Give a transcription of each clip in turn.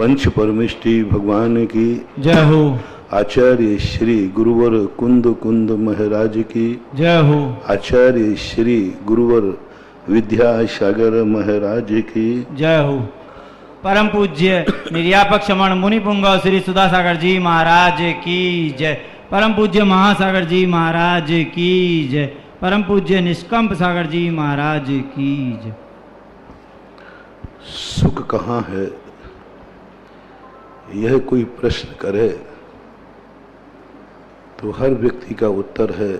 पंच परमिष्टि भगवान की जय हो। आचार्य श्री गुरुवर कुंद कुंद महाराज की जय हो। आचार्य श्री गुरुवर विद्यासागर महाराज की जय हो। परम पूज्य निर्यापक श्रमण मुनि पुंगव श्री सुधासागर जी महाराज की जय। परम पूज्य महासागर जी महाराज की जय। परम पूज्य निष्कंप सागर जी महाराज की जय। सुख कहाँ है, यह कोई प्रश्न करे तो हर व्यक्ति का उत्तर है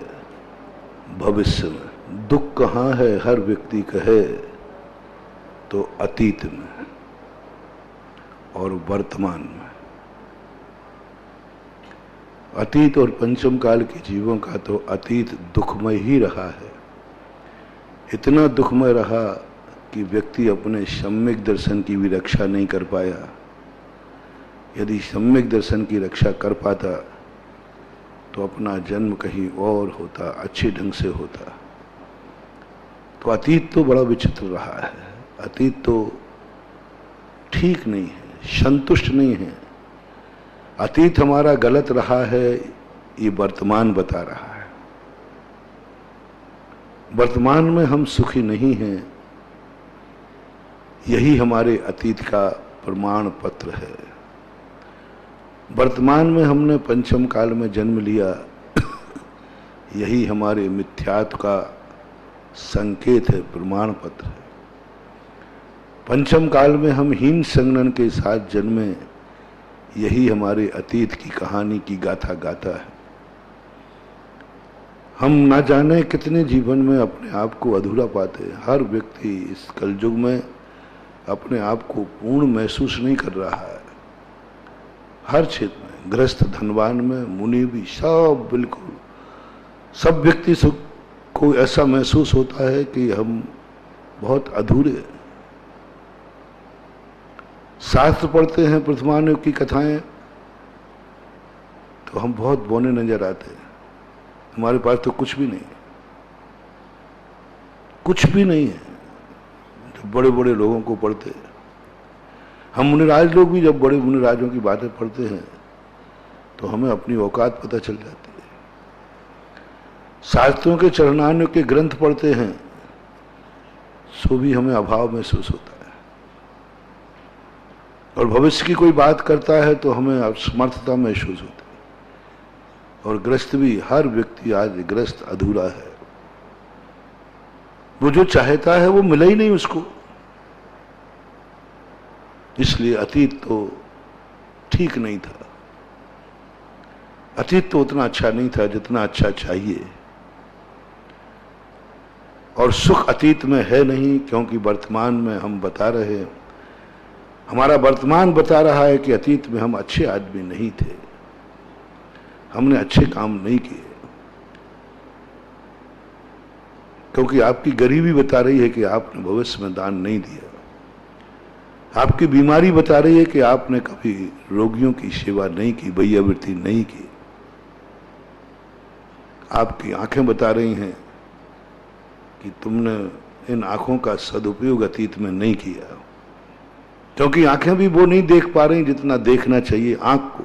भविष्य में। दुख कहाँ है, हर व्यक्ति कहे तो अतीत में और वर्तमान में। अतीत और पंचम काल के जीवों का तो अतीत दुखमय ही रहा है। इतना दुखमय रहा कि व्यक्ति अपने सम्यक दर्शन की भी रक्षा नहीं कर पाया। यदि सम्यक दर्शन की रक्षा कर पाता तो अपना जन्म कहीं और होता, अच्छे ढंग से होता। तो अतीत तो बड़ा विचित्र रहा है। अतीत तो ठीक नहीं है, संतुष्ट नहीं है। अतीत हमारा गलत रहा है, ये वर्तमान बता रहा है। वर्तमान में हम सुखी नहीं हैं, यही हमारे अतीत का प्रमाण पत्र है। वर्तमान में हमने पंचम काल में जन्म लिया, यही हमारे मिथ्यात्व का संकेत है, प्रमाण पत्र है। पंचम काल में हम हीन संगनन के साथ जन्मे, यही हमारे अतीत की कहानी की गाथा गाता है। हम ना जाने कितने जीवन में अपने आप को अधूरा पाते। हर व्यक्ति इस कलयुग में अपने आप को पूर्ण महसूस नहीं कर रहा है। हर क्षेत्र में, गृहस्थ धनवान में, मुनि भी, सब बिल्कुल सब व्यक्ति को ऐसा महसूस होता है कि हम बहुत अधूरे हैं। शास्त्र पढ़ते हैं, प्रथमानुग की कथाएं, तो हम बहुत बौने नजर आते हैं। हमारे पास तो कुछ भी नहीं है, कुछ भी नहीं है। जब बड़े बड़े लोगों को पढ़ते हैं, हम मुनिराज लोग भी जब बड़े मुनिराजों की बातें पढ़ते हैं तो हमें अपनी औकात पता चल जाती है। शास्त्रों के चरणान्यों के ग्रंथ पढ़ते हैं सो भी हमें अभाव महसूस होता है। और भविष्य की कोई बात करता है तो हमें असमर्थता महसूस होती है। और ग्रस्त भी, हर व्यक्ति आज ग्रस्त अधूरा है। वो जो चाहता है वो मिला ही नहीं उसको। इसलिए अतीत तो ठीक नहीं था। अतीत तो उतना अच्छा नहीं था जितना अच्छा चाहिए। और सुख अतीत में है नहीं, क्योंकि वर्तमान में हम बता रहे हैं, हमारा वर्तमान बता रहा है कि अतीत में हम अच्छे आदमी नहीं थे, हमने अच्छे काम नहीं किए। क्योंकि आपकी गरीबी बता रही है कि आपने भविष्य में दान नहीं दिया। आपकी बीमारी बता रही है कि आपने कभी रोगियों की सेवा नहीं की, भैयावृत्ति नहीं की। आपकी आंखें बता रही हैं कि तुमने इन आंखों का सदुपयोग अतीत में नहीं किया। क्योंकि आंखें भी वो नहीं देख पा रही जितना देखना चाहिए आंख को।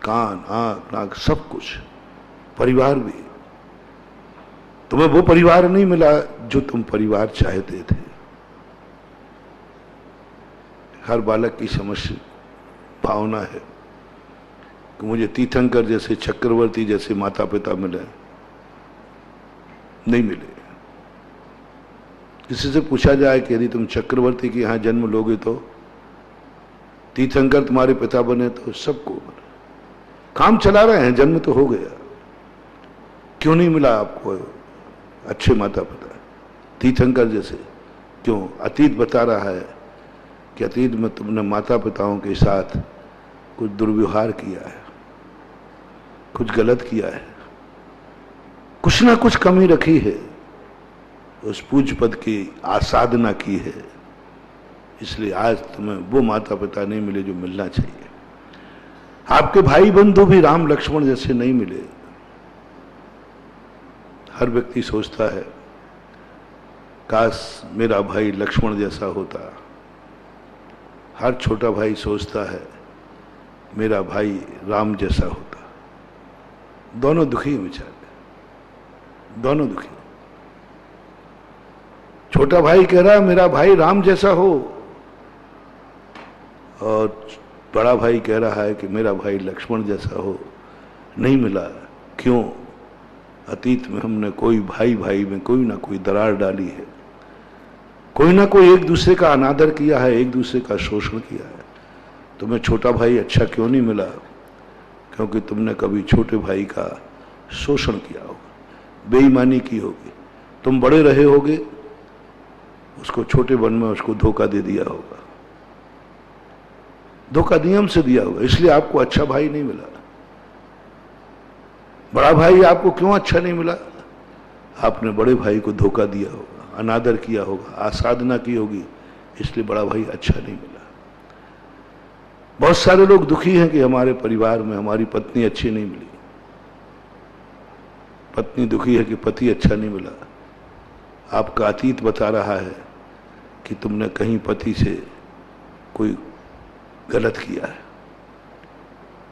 कान, आंख, नाक, सब कुछ, परिवार भी। तुम्हें वो परिवार नहीं मिला जो तुम परिवार चाहते थे। हर बालक की समस्या भावना है कि मुझे तीर्थंकर जैसे, चक्रवर्ती जैसे माता पिता मिले, नहीं मिले। किसी से पूछा जाए कि यदि तुम चक्रवर्ती के यहां जन्म लोगे तो तीर्थंकर तुम्हारे पिता बने, तो सबको काम चला रहे हैं, जन्म तो हो गया। क्यों नहीं मिला आपको अच्छे माता पिता तीर्थंकर जैसे? क्यों? अतीत बता रहा है कि अतीत में तुमने माता पिताओं के साथ कुछ दुर्व्यवहार किया है, कुछ गलत किया है, कुछ ना कुछ कमी रखी है, उस पूज्य पद की आसाधना की है। इसलिए आज तुम्हें वो माता पिता नहीं मिले जो मिलना चाहिए। आपके भाई बंधु भी राम लक्ष्मण जैसे नहीं मिले। हर व्यक्ति सोचता है काश मेरा भाई लक्ष्मण जैसा होता, हर छोटा भाई सोचता है मेरा भाई राम जैसा होता। दोनों दुखी हैं बेचारे, दोनों दुखी। छोटा भाई कह रहा है मेरा भाई राम जैसा हो, और बड़ा भाई कह रहा है कि मेरा भाई लक्ष्मण जैसा हो। नहीं मिला। क्यों? अतीत में हमने कोई भाई भाई में कोई ना कोई दरार डाली है, कोई ना कोई एक दूसरे का अनादर किया है, एक दूसरे का शोषण किया है। तुम्हें छोटा भाई अच्छा क्यों नहीं मिला? क्योंकि तुमने कभी छोटे भाई का शोषण किया होगा, बेईमानी की होगी। तुम बड़े रहे होगे, उसको छोटे बन में उसको धोखा दे दिया होगा, धोखा नियम से दिया होगा, इसलिए आपको अच्छा भाई नहीं मिला। बड़ा भाई आपको क्यों अच्छा नहीं मिला? आपने बड़े भाई को धोखा दिया होगा, अनादर किया होगा, आसाधना की होगी, इसलिए बड़ा भाई अच्छा नहीं मिला। बहुत सारे लोग दुखी हैं कि हमारे परिवार में हमारी पत्नी अच्छी नहीं मिली। पत्नी दुखी है कि पति अच्छा नहीं मिला। आपका अतीत बता रहा है कि तुमने कहीं पति से कोई गलत किया है,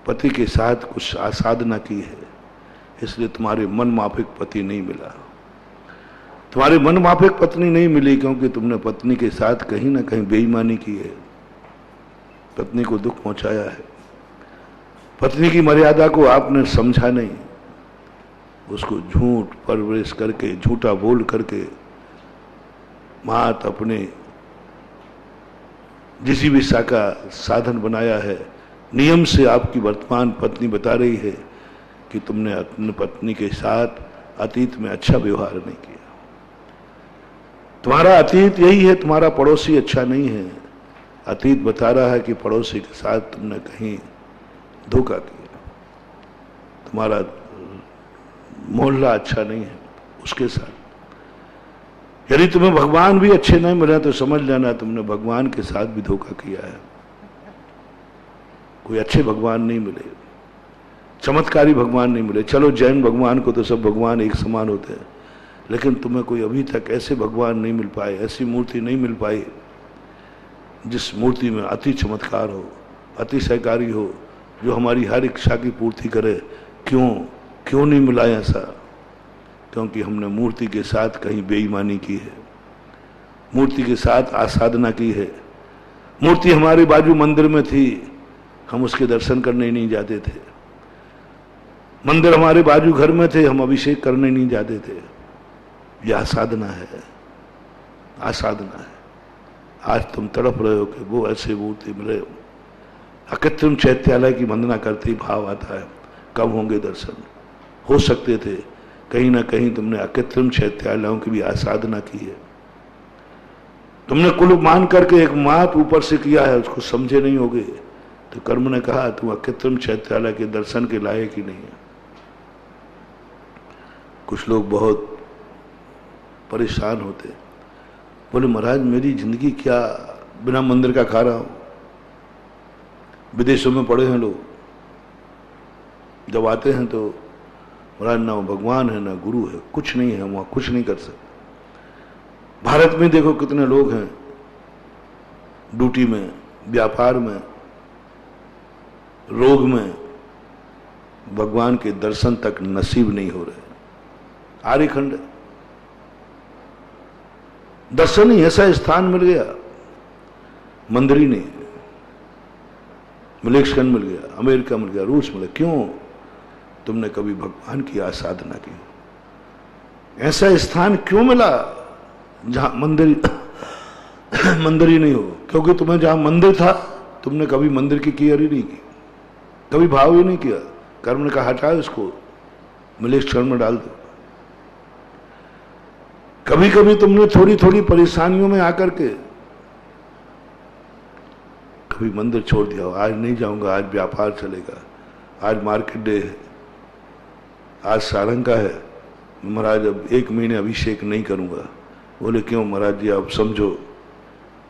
पति के साथ कुछ आसाधना की है, इसलिए तुम्हारे मन माफिक पति नहीं मिला। तुम्हारे मन माफिक पत्नी नहीं मिली क्योंकि तुमने पत्नी के साथ कहीं ना कहीं बेईमानी की है, पत्नी को दुख पहुंचाया है, पत्नी की मर्यादा को आपने समझा नहीं, उसको झूठ परवरिश करके, झूठा बोल करके मात अपने जिजीविका का साधन बनाया है। नियम से आपकी वर्तमान पत्नी बता रही है कि तुमने अपनी पत्नी के साथ अतीत में अच्छा व्यवहार नहीं किया। तुम्हारा अतीत यही है, तुम्हारा पड़ोसी अच्छा नहीं है। अतीत बता रहा है कि पड़ोसी के साथ तुमने कहीं धोखा किया, तुम्हारा मोहल्ला अच्छा नहीं है उसके साथ। यदि तुम्हें भगवान भी अच्छे नहीं मिले तो समझ लेना तुमने भगवान के साथ भी धोखा किया है। कोई अच्छे भगवान नहीं मिले, चमत्कारी भगवान नहीं मिले। चलो जैन भगवान को तो सब भगवान एक समान होते हैं, लेकिन तुम्हें कोई अभी तक ऐसे भगवान नहीं मिल पाए, ऐसी मूर्ति नहीं मिल पाई जिस मूर्ति में अति चमत्कार हो, अति सहकारी हो, जो हमारी हर इच्छा की पूर्ति करे। क्यों नहीं मिला ऐसा? क्योंकि हमने मूर्ति के साथ कहीं बेईमानी की है, मूर्ति के साथ आसाधना की है। मूर्ति हमारे बाजू मंदिर में थी, हम उसके दर्शन करने नहीं जाते थे। मंदिर हमारे बाजू घर में थे, हम अभिषेक करने नहीं जाते थे। यह आसाधना है, आसाधना है। आज तुम तड़प रहे हो कि वो ऐसे मूर्ति मिले। अकृत्रिम चैत्यालय की वंदना करते ही भाव आता है कब होंगे दर्शन। हो सकते थे, कहीं ना कहीं तुमने अकृत्रिम चैत्यालयों की भी आसाधना की है। तुमने कुल मान करके एक मात ऊपर से किया है, उसको समझे नहीं होगे तो कर्म ने कहा तुम अकृत्रिम चैत्यालय के दर्शन के लायक ही नहीं है। कुछ लोग बहुत परेशान होते, बोले महाराज मेरी जिंदगी क्या बिना मंदिर का खा रहा हूं। विदेशों में पड़े हैं लोग, जब आते हैं तो महाराज ना भगवान है ना गुरु है, कुछ नहीं है, वहां कुछ नहीं कर सकते। भारत में देखो कितने लोग हैं ड्यूटी में, व्यापार में, रोग में, भगवान के दर्शन तक नसीब नहीं हो रहे। आर्यखंड दर्शन ही ऐसा स्थान मिल गया, मंदिर ही नहीं, मलेशियन मिल गया, अमेरिका मिल गया, रूस मिल गया। क्यों? तुमने कभी भगवान की आसाधना की। ऐसा स्थान क्यों मिला जहां मंदिर ही नहीं हो? क्योंकि तुम्हें जहां मंदिर था तुमने कभी मंदिर की केयर ही नहीं की, कभी भाव ही नहीं किया। कर्म ने कहा हटाओ इसको, मलेशियन में डाल दो। कभी कभी तुमने थोड़ी थोड़ी परेशानियों में आकर के कभी मंदिर छोड़ दिया, आज नहीं जाऊंगा, आज व्यापार चलेगा, आज मार्केट डे है, आज सारंग का है, महाराज अब 1 महीने अभिषेक नहीं करूंगा। बोले क्यों महाराज जी? आप समझो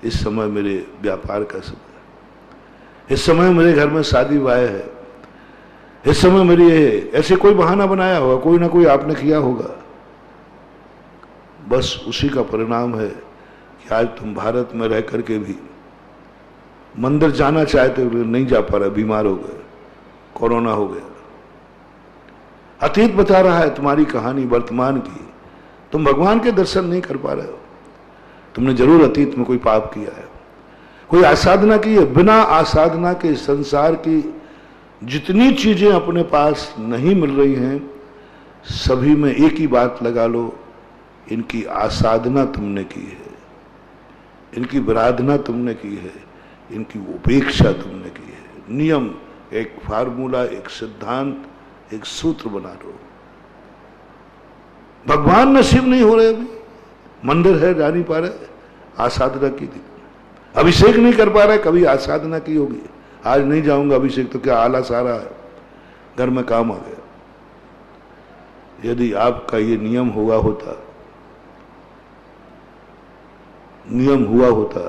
इस समय मेरे व्यापार का समय, इस समय मेरे घर में शादी विवाह है, इस समय मेरी ऐसे कोई बहाना बनाया होगा, कोई ना कोई आपने किया होगा। बस उसी का परिणाम है कि आज तुम भारत में रह करके भी मंदिर जाना चाहते हुए नहीं जा पा रहे, बीमार हो गए, कोरोना हो गया। अतीत बता रहा है तुम्हारी कहानी वर्तमान की, तुम भगवान के दर्शन नहीं कर पा रहे हो। तुमने जरूर अतीत में कोई पाप किया है, कोई आसाधना की है। बिना आसाधना के संसार की जितनी चीजें अपने पास नहीं मिल रही हैं, सभी में एक ही बात लगा लो, इनकी आसाधना तुमने की है, इनकी विराधना तुमने की है, इनकी उपेक्षा तुमने की है। नियम, एक फार्मूला, एक सिद्धांत, एक सूत्र बना लो। भगवान नसीब नहीं हो रहे, अभी मंदिर है जा नहीं पा रहे, आसाधना की थी, अभिषेक नहीं कर पा रहे, कभी आसाधना की होगी। आज नहीं जाऊंगा अभिषेक तो क्या आलस आ रहा है, घर में काम आ गया। यदि आपका ये नियम हुआ होता, नियम हुआ होता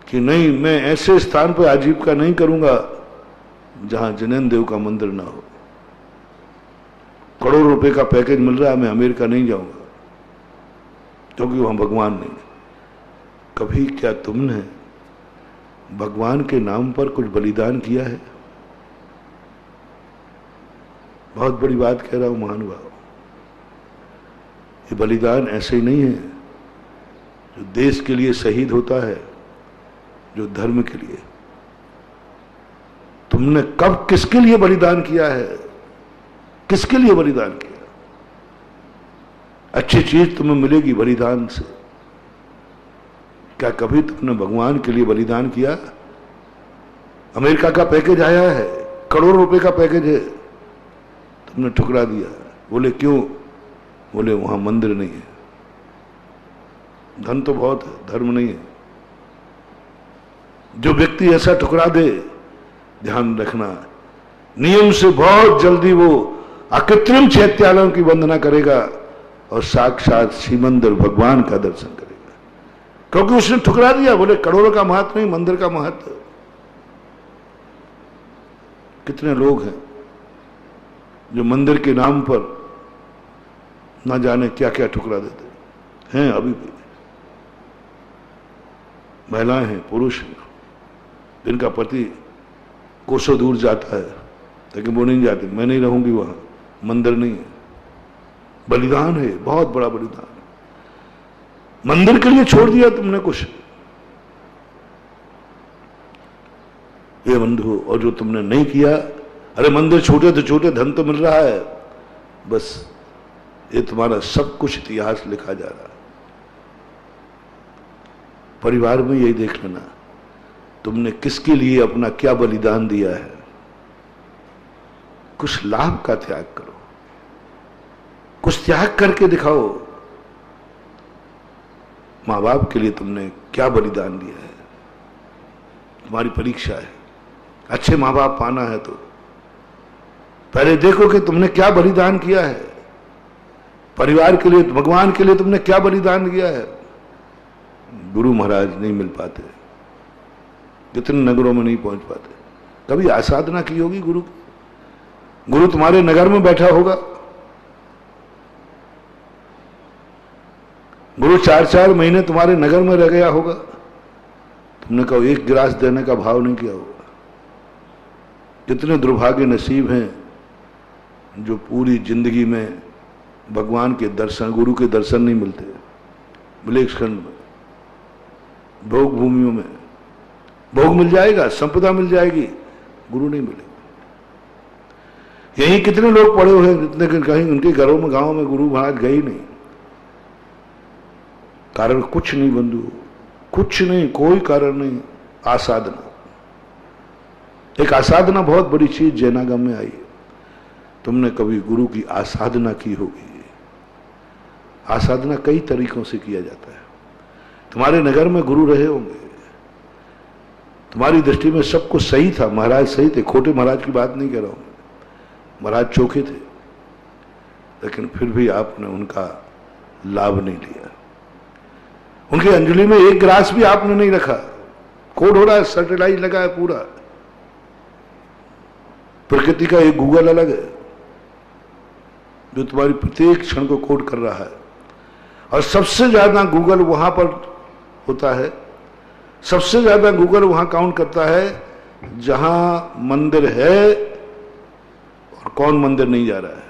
कि नहीं मैं ऐसे स्थान पर आजीविका नहीं करूंगा जहां जिनेन्द्र देव का मंदिर ना हो, करोड़ों रुपए का पैकेज मिल रहा है, मैं अमेरिका नहीं जाऊंगा क्योंकि वहां भगवान नहीं। कभी क्या तुमने भगवान के नाम पर कुछ बलिदान किया है? बहुत बड़ी बात कह रहा हूं महानुभाव। ये बलिदान ऐसे ही नहीं है जो देश के लिए शहीद होता है, जो धर्म के लिए। तुमने कब किसके लिए बलिदान किया है? किसके लिए बलिदान किया? अच्छी चीज तुम्हें मिलेगी बलिदान से। क्या कभी तुमने भगवान के लिए बलिदान किया? अमेरिका का पैकेज आया है, करोड़ों रुपए का पैकेज है, तुमने ठुकरा दिया। बोले क्यों? बोले वहां मंदिर नहीं है। धन तो बहुत है, धर्म नहीं है। जो व्यक्ति ऐसा ठुकरा दे, ध्यान रखना, नियम से बहुत जल्दी वो अकृत्रिम चैत्यालयों की वंदना करेगा और साक्षात श्रीमंदिर भगवान का दर्शन करेगा, क्योंकि उसने ठुकरा दिया। बोले करोड़ों का महत्व नहीं, मंदिर का महत्व। कितने लोग हैं जो मंदिर के नाम पर ना जाने क्या क्या ठुकरा देते हैं। अभी भी महिलाएं हैं, पुरुष हैं, जिनका पति कोसों दूर जाता है लेकिन वो नहीं जाते, मैं नहीं रहूंगी वहां, मंदिर नहीं है। बलिदान है, बहुत बड़ा बलिदान है। मंदिर के लिए छोड़ दिया तुमने कुछ, ये बंधु। और जो तुमने नहीं किया, अरे मंदिर छोटे तो छोटे, धन तो मिल रहा है, बस ये तुम्हारा सब कुछ इतिहास लिखा जा रहा है। परिवार में यही देख लेना, तुमने किसके लिए अपना क्या बलिदान दिया है। कुछ लाभ का त्याग करो, कुछ त्याग करके दिखाओ। मां बाप के लिए तुमने क्या बलिदान दिया है? तुम्हारी परीक्षा है। अच्छे मां बाप पाना है तो पहले देखो कि तुमने क्या बलिदान किया है। परिवार के लिए, भगवान के लिए तुमने क्या बलिदान किया है। गुरु महाराज नहीं मिल पाते, कितने नगरों में नहीं पहुंच पाते। कभी आसाधना की होगी गुरु की? गुरु तुम्हारे नगर में बैठा होगा, गुरु 4-4 महीने तुम्हारे नगर में रह गया होगा, तुमने कहा एक गिलास देने का भाव नहीं किया होगा। कितने दुर्भाग्य नसीब हैं जो पूरी जिंदगी में भगवान के दर्शन, गुरु के दर्शन नहीं मिलते। बुंदेलखंड में, भोग भूमियों में भोग मिल जाएगा, संपदा मिल जाएगी, गुरु नहीं मिलेगा। यही कितने लोग पड़े हुए हैं जितने कहीं उनके घरों में, गांव में गुरु महाराज गए ही नहीं। कारण कुछ नहीं बंधु, कुछ नहीं, कोई कारण नहीं। आसाधना, एक आसाधना बहुत बड़ी चीज जैनागम में आई है। तुमने कभी गुरु की आसाधना की होगी? आसाधना कई तरीकों से किया जाता है। तुम्हारे नगर में गुरु रहे होंगे, तुम्हारी दृष्टि में सब कुछ सही था, महाराज सही थे, खोटे महाराज की बात नहीं कह रहा हूं, महाराज चोखे थे, लेकिन फिर भी आपने उनका लाभ नहीं लिया। उनकी अंजलि में एक गिलास भी आपने नहीं रखा। कोड हो रहा है, सर्टिलाइज लगा है पूरा। प्रकृति का एक गूगल अलग है जो तुम्हारी प्रत्येक क्षण को कोड कर रहा है, और सबसे ज्यादा गूगल वहां पर होता है सबसे ज्यादा गूगल वहां काउंट करता है जहां मंदिर है और कौन मंदिर नहीं जा रहा है।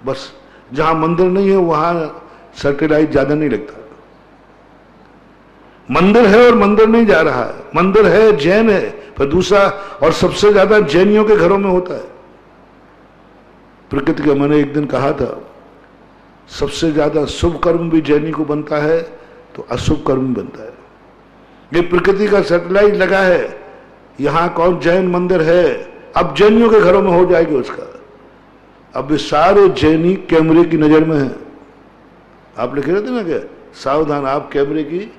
बस जहां मंदिर नहीं है वहां सैटेलाइट ज्यादा नहीं लगता। मंदिर है और मंदिर नहीं जा रहा है, मंदिर है जैन है, पर दूसरा और सबसे ज्यादा जैनियों के घरों में होता है। प्रकृति का मैंने एक दिन कहा था, सबसे ज्यादा शुभ कर्म भी जैनी को बनता है तो अशुभ कर्म भी बनता है। ये प्रकृति का सैटेलाइट लगा है, यहां कौन जैन मंदिर है, अब जैनियों के घरों में हो जाएगी उसका। अब ये सारे जैनी कैमरे की नजर में है। आप लिख रहे थे ना क्या, सावधान आप कैमरे की,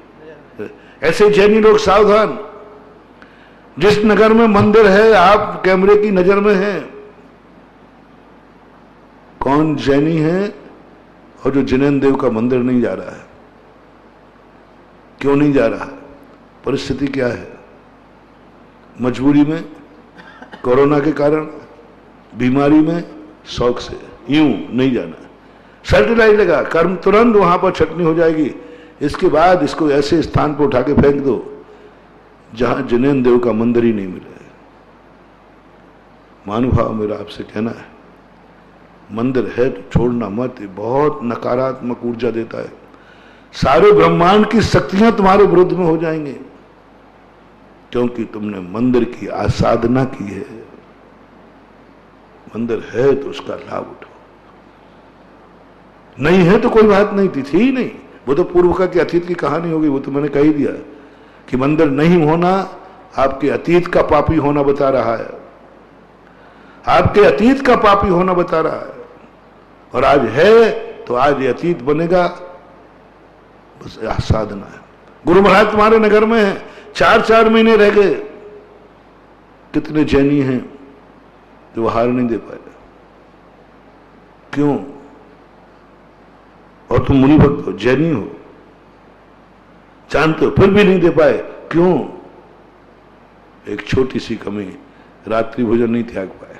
ऐसे जैनी लोग सावधान। जिस नगर में मंदिर है आप कैमरे की नजर में हैं। कौन जैनी है और जो जिनेन्द्र देव का मंदिर नहीं जा रहा है, क्यों नहीं जा रहा है, परिस्थिति क्या है? मजबूरी में, कोरोना के कारण, बीमारी में, शौक से, यूं नहीं जाना। सैटेलाइट लगा, कर्म तुरंत वहां पर छटनी हो जाएगी। इसके बाद इसको ऐसे स्थान पर उठा के फेंक दो जहां जिनेन्द्र देव का मंदिर ही नहीं मिले। महानुभाव मेरा आपसे कहना है, मंदिर है तो छोड़ना मत, बहुत नकारात्मक ऊर्जा देता है। सारे ब्रह्मांड की शक्तियां तुम्हारे विरुद्ध में हो जाएंगे क्योंकि तुमने मंदिर की आसाधना की है। मंदिर है तो उसका लाभ उठाओ, नहीं है तो कोई बात नहीं थी ही नहीं। वो तो पूर्व का कि अतीत की कहानी होगी, वो तो मैंने कह ही दिया कि मंदिर नहीं होना आपके अतीत का पापी होना बता रहा है, आपके अतीत का पापी होना बता रहा है। और आज है तो आज ये अतीत बनेगा, बस साधना है। गुरु महाराज तुम्हारे नगर में है, 4-4 महीने रह गए। कितने जैनी हैं जो हार नहीं दे पाए, क्यों? और तुम मुनि भक्त हो, जैनी हो, जानते हो, फिर भी नहीं दे पाए, क्यों? एक छोटी सी कमी, रात्रि भोजन नहीं त्याग पाए,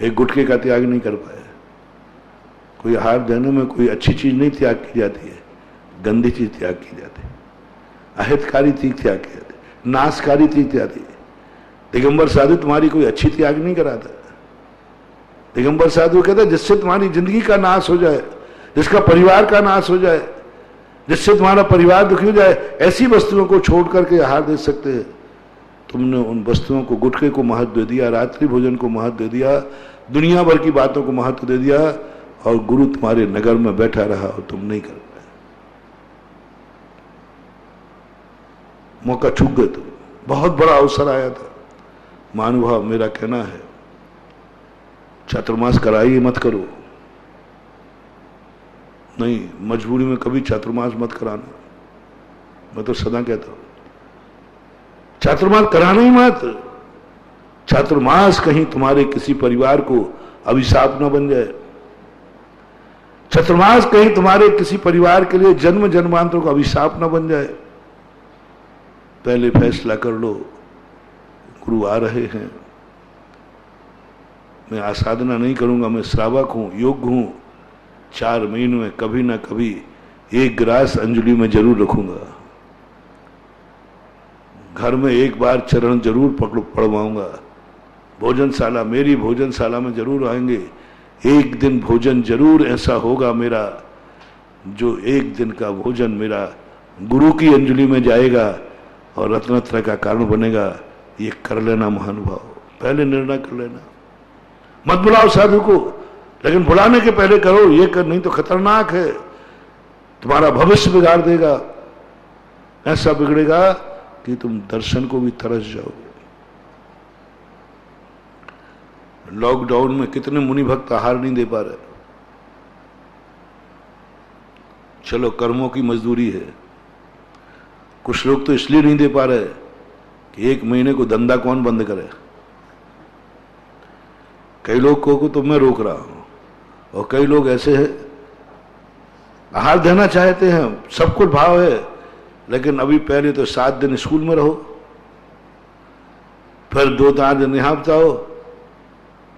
एक गुटखे का त्याग नहीं कर पाए। कोई आहार देने में कोई अच्छी चीज नहीं त्याग की जाती है, गंदी चीज त्याग की जाती है, अहितकारी चीज त्याग की जाती है, नाशकारी चीज त्याग की जाती है। दिगंबर साधु तुम्हारी कोई अच्छी त्याग नहीं कराता। दिगंबर साधु कहता है जिससे तुम्हारी जिंदगी का नाश हो जाए, जिसका परिवार का नाश हो जाए, जिससे तुम्हारा परिवार दुखी हो जाए, ऐसी वस्तुओं को छोड़ करके आहार दे सकते हैं। तुमने उन वस्तुओं को, गुटखे को महत्व दे दिया, रात्रि भोजन को महत्व दे दिया, दुनिया भर की बातों को महत्व दे दिया, और गुरु तुम्हारे नगर में बैठा रहा और तुम नहीं कर पाए। मौका चूक गए तुम, बहुत बड़ा अवसर आया था। महानुभाव मेरा कहना है, चातुर्मास कराइए मत करो, नहीं, मजबूरी में कभी चातुर्मास मत कराना। मैं तो सदा कहता हूं चातुर्मास कराना ही मत। चातुर्मास कहीं तुम्हारे किसी परिवार को अभिशाप न बन जाए, चातुर्मास कहीं तुम्हारे किसी परिवार के लिए जन्म जन्मांतरों का अभिशाप न बन जाए। पहले फैसला कर लो, गुरु आ रहे हैं, मैं आसाधना नहीं करूंगा, मैं श्रावक हूं, योग्य हूं, 4 महीनों में कभी ना कभी एक गिलास अंजलि में जरूर रखूंगा, घर में एक बार चरण जरूर पढ़वाऊंगा, भोजनशाला, मेरी भोजनशाला में जरूर आएंगे। एक दिन भोजन जरूर ऐसा होगा मेरा, जो एक दिन का भोजन मेरा गुरु की अंजलि में जाएगा और रत्नत्रय का कारण बनेगा। ये कर लेना महानुभाव, पहले निर्णय कर लेना। मत बुलाओ साधु को, लेकिन बुलाने के पहले करो, ये कर, नहीं तो खतरनाक है, तुम्हारा भविष्य बिगाड़ देगा। ऐसा बिगड़ेगा कि तुम दर्शन को भी तरस जाओगे। लॉकडाउन में कितने मुनि भक्त आहार नहीं दे पा रहे। चलो कर्मों की मजदूरी है, कुछ लोग तो इसलिए नहीं दे पा रहे कि 1 महीने को धंधा कौन बंद करे। कई लोग को तो मैं रोक रहा हूं, और कई लोग ऐसे हैं आहार देना चाहते हैं, सब कुछ भाव है, लेकिन अभी पहले तो 7 दिन स्कूल में रहो, फिर 2-4 दिन यहां बताओ,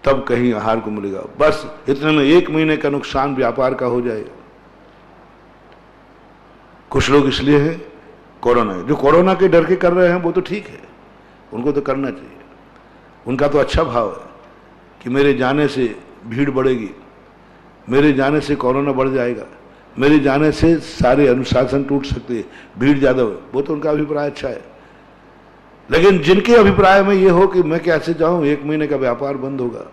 तब कहीं आहार को मिलेगा। बस इतने में 1 महीने का नुकसान व्यापार का हो जाएगा। कुछ लोग इसलिए हैं, कोरोना, जो कोरोना के डर के कर रहे हैं वो तो ठीक है, उनको तो करना चाहिए, उनका तो अच्छा भाव है कि मेरे जाने से भीड़ बढ़ेगी, मेरे जाने से कोरोना बढ़ जाएगा, मेरे जाने से सारे अनुशासन टूट सकते हैं, भीड़ ज़्यादा हो, वो तो उनका अभिप्राय अच्छा है। लेकिन जिनके अभिप्राय में ये हो कि मैं कैसे जाऊं, 1 महीने का व्यापार बंद होगा,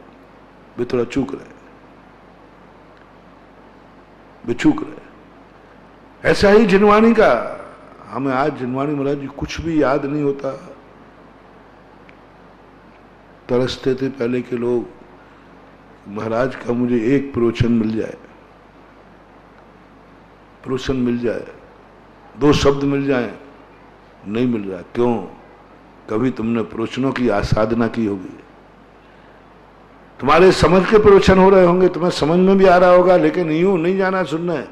वे थोड़ा चूक रहे, वे चूक रहे। ऐसा ही जिनवानी का, हमें आज जिनवानी महाराज जी कुछ भी याद नहीं होता। तरसते थे पहले के लोग, महाराज का मुझे एक प्रवचन मिल जाए, प्रवचन मिल जाए, 2 शब्द मिल जाए, नहीं मिल रहा। क्यों? कभी तुमने प्रवचनों की आसाधना की होगी, तुम्हारे समझ के प्रवचन हो रहे होंगे, तुम्हें समझ में भी आ रहा होगा, लेकिन यूं नहीं जाना सुनने,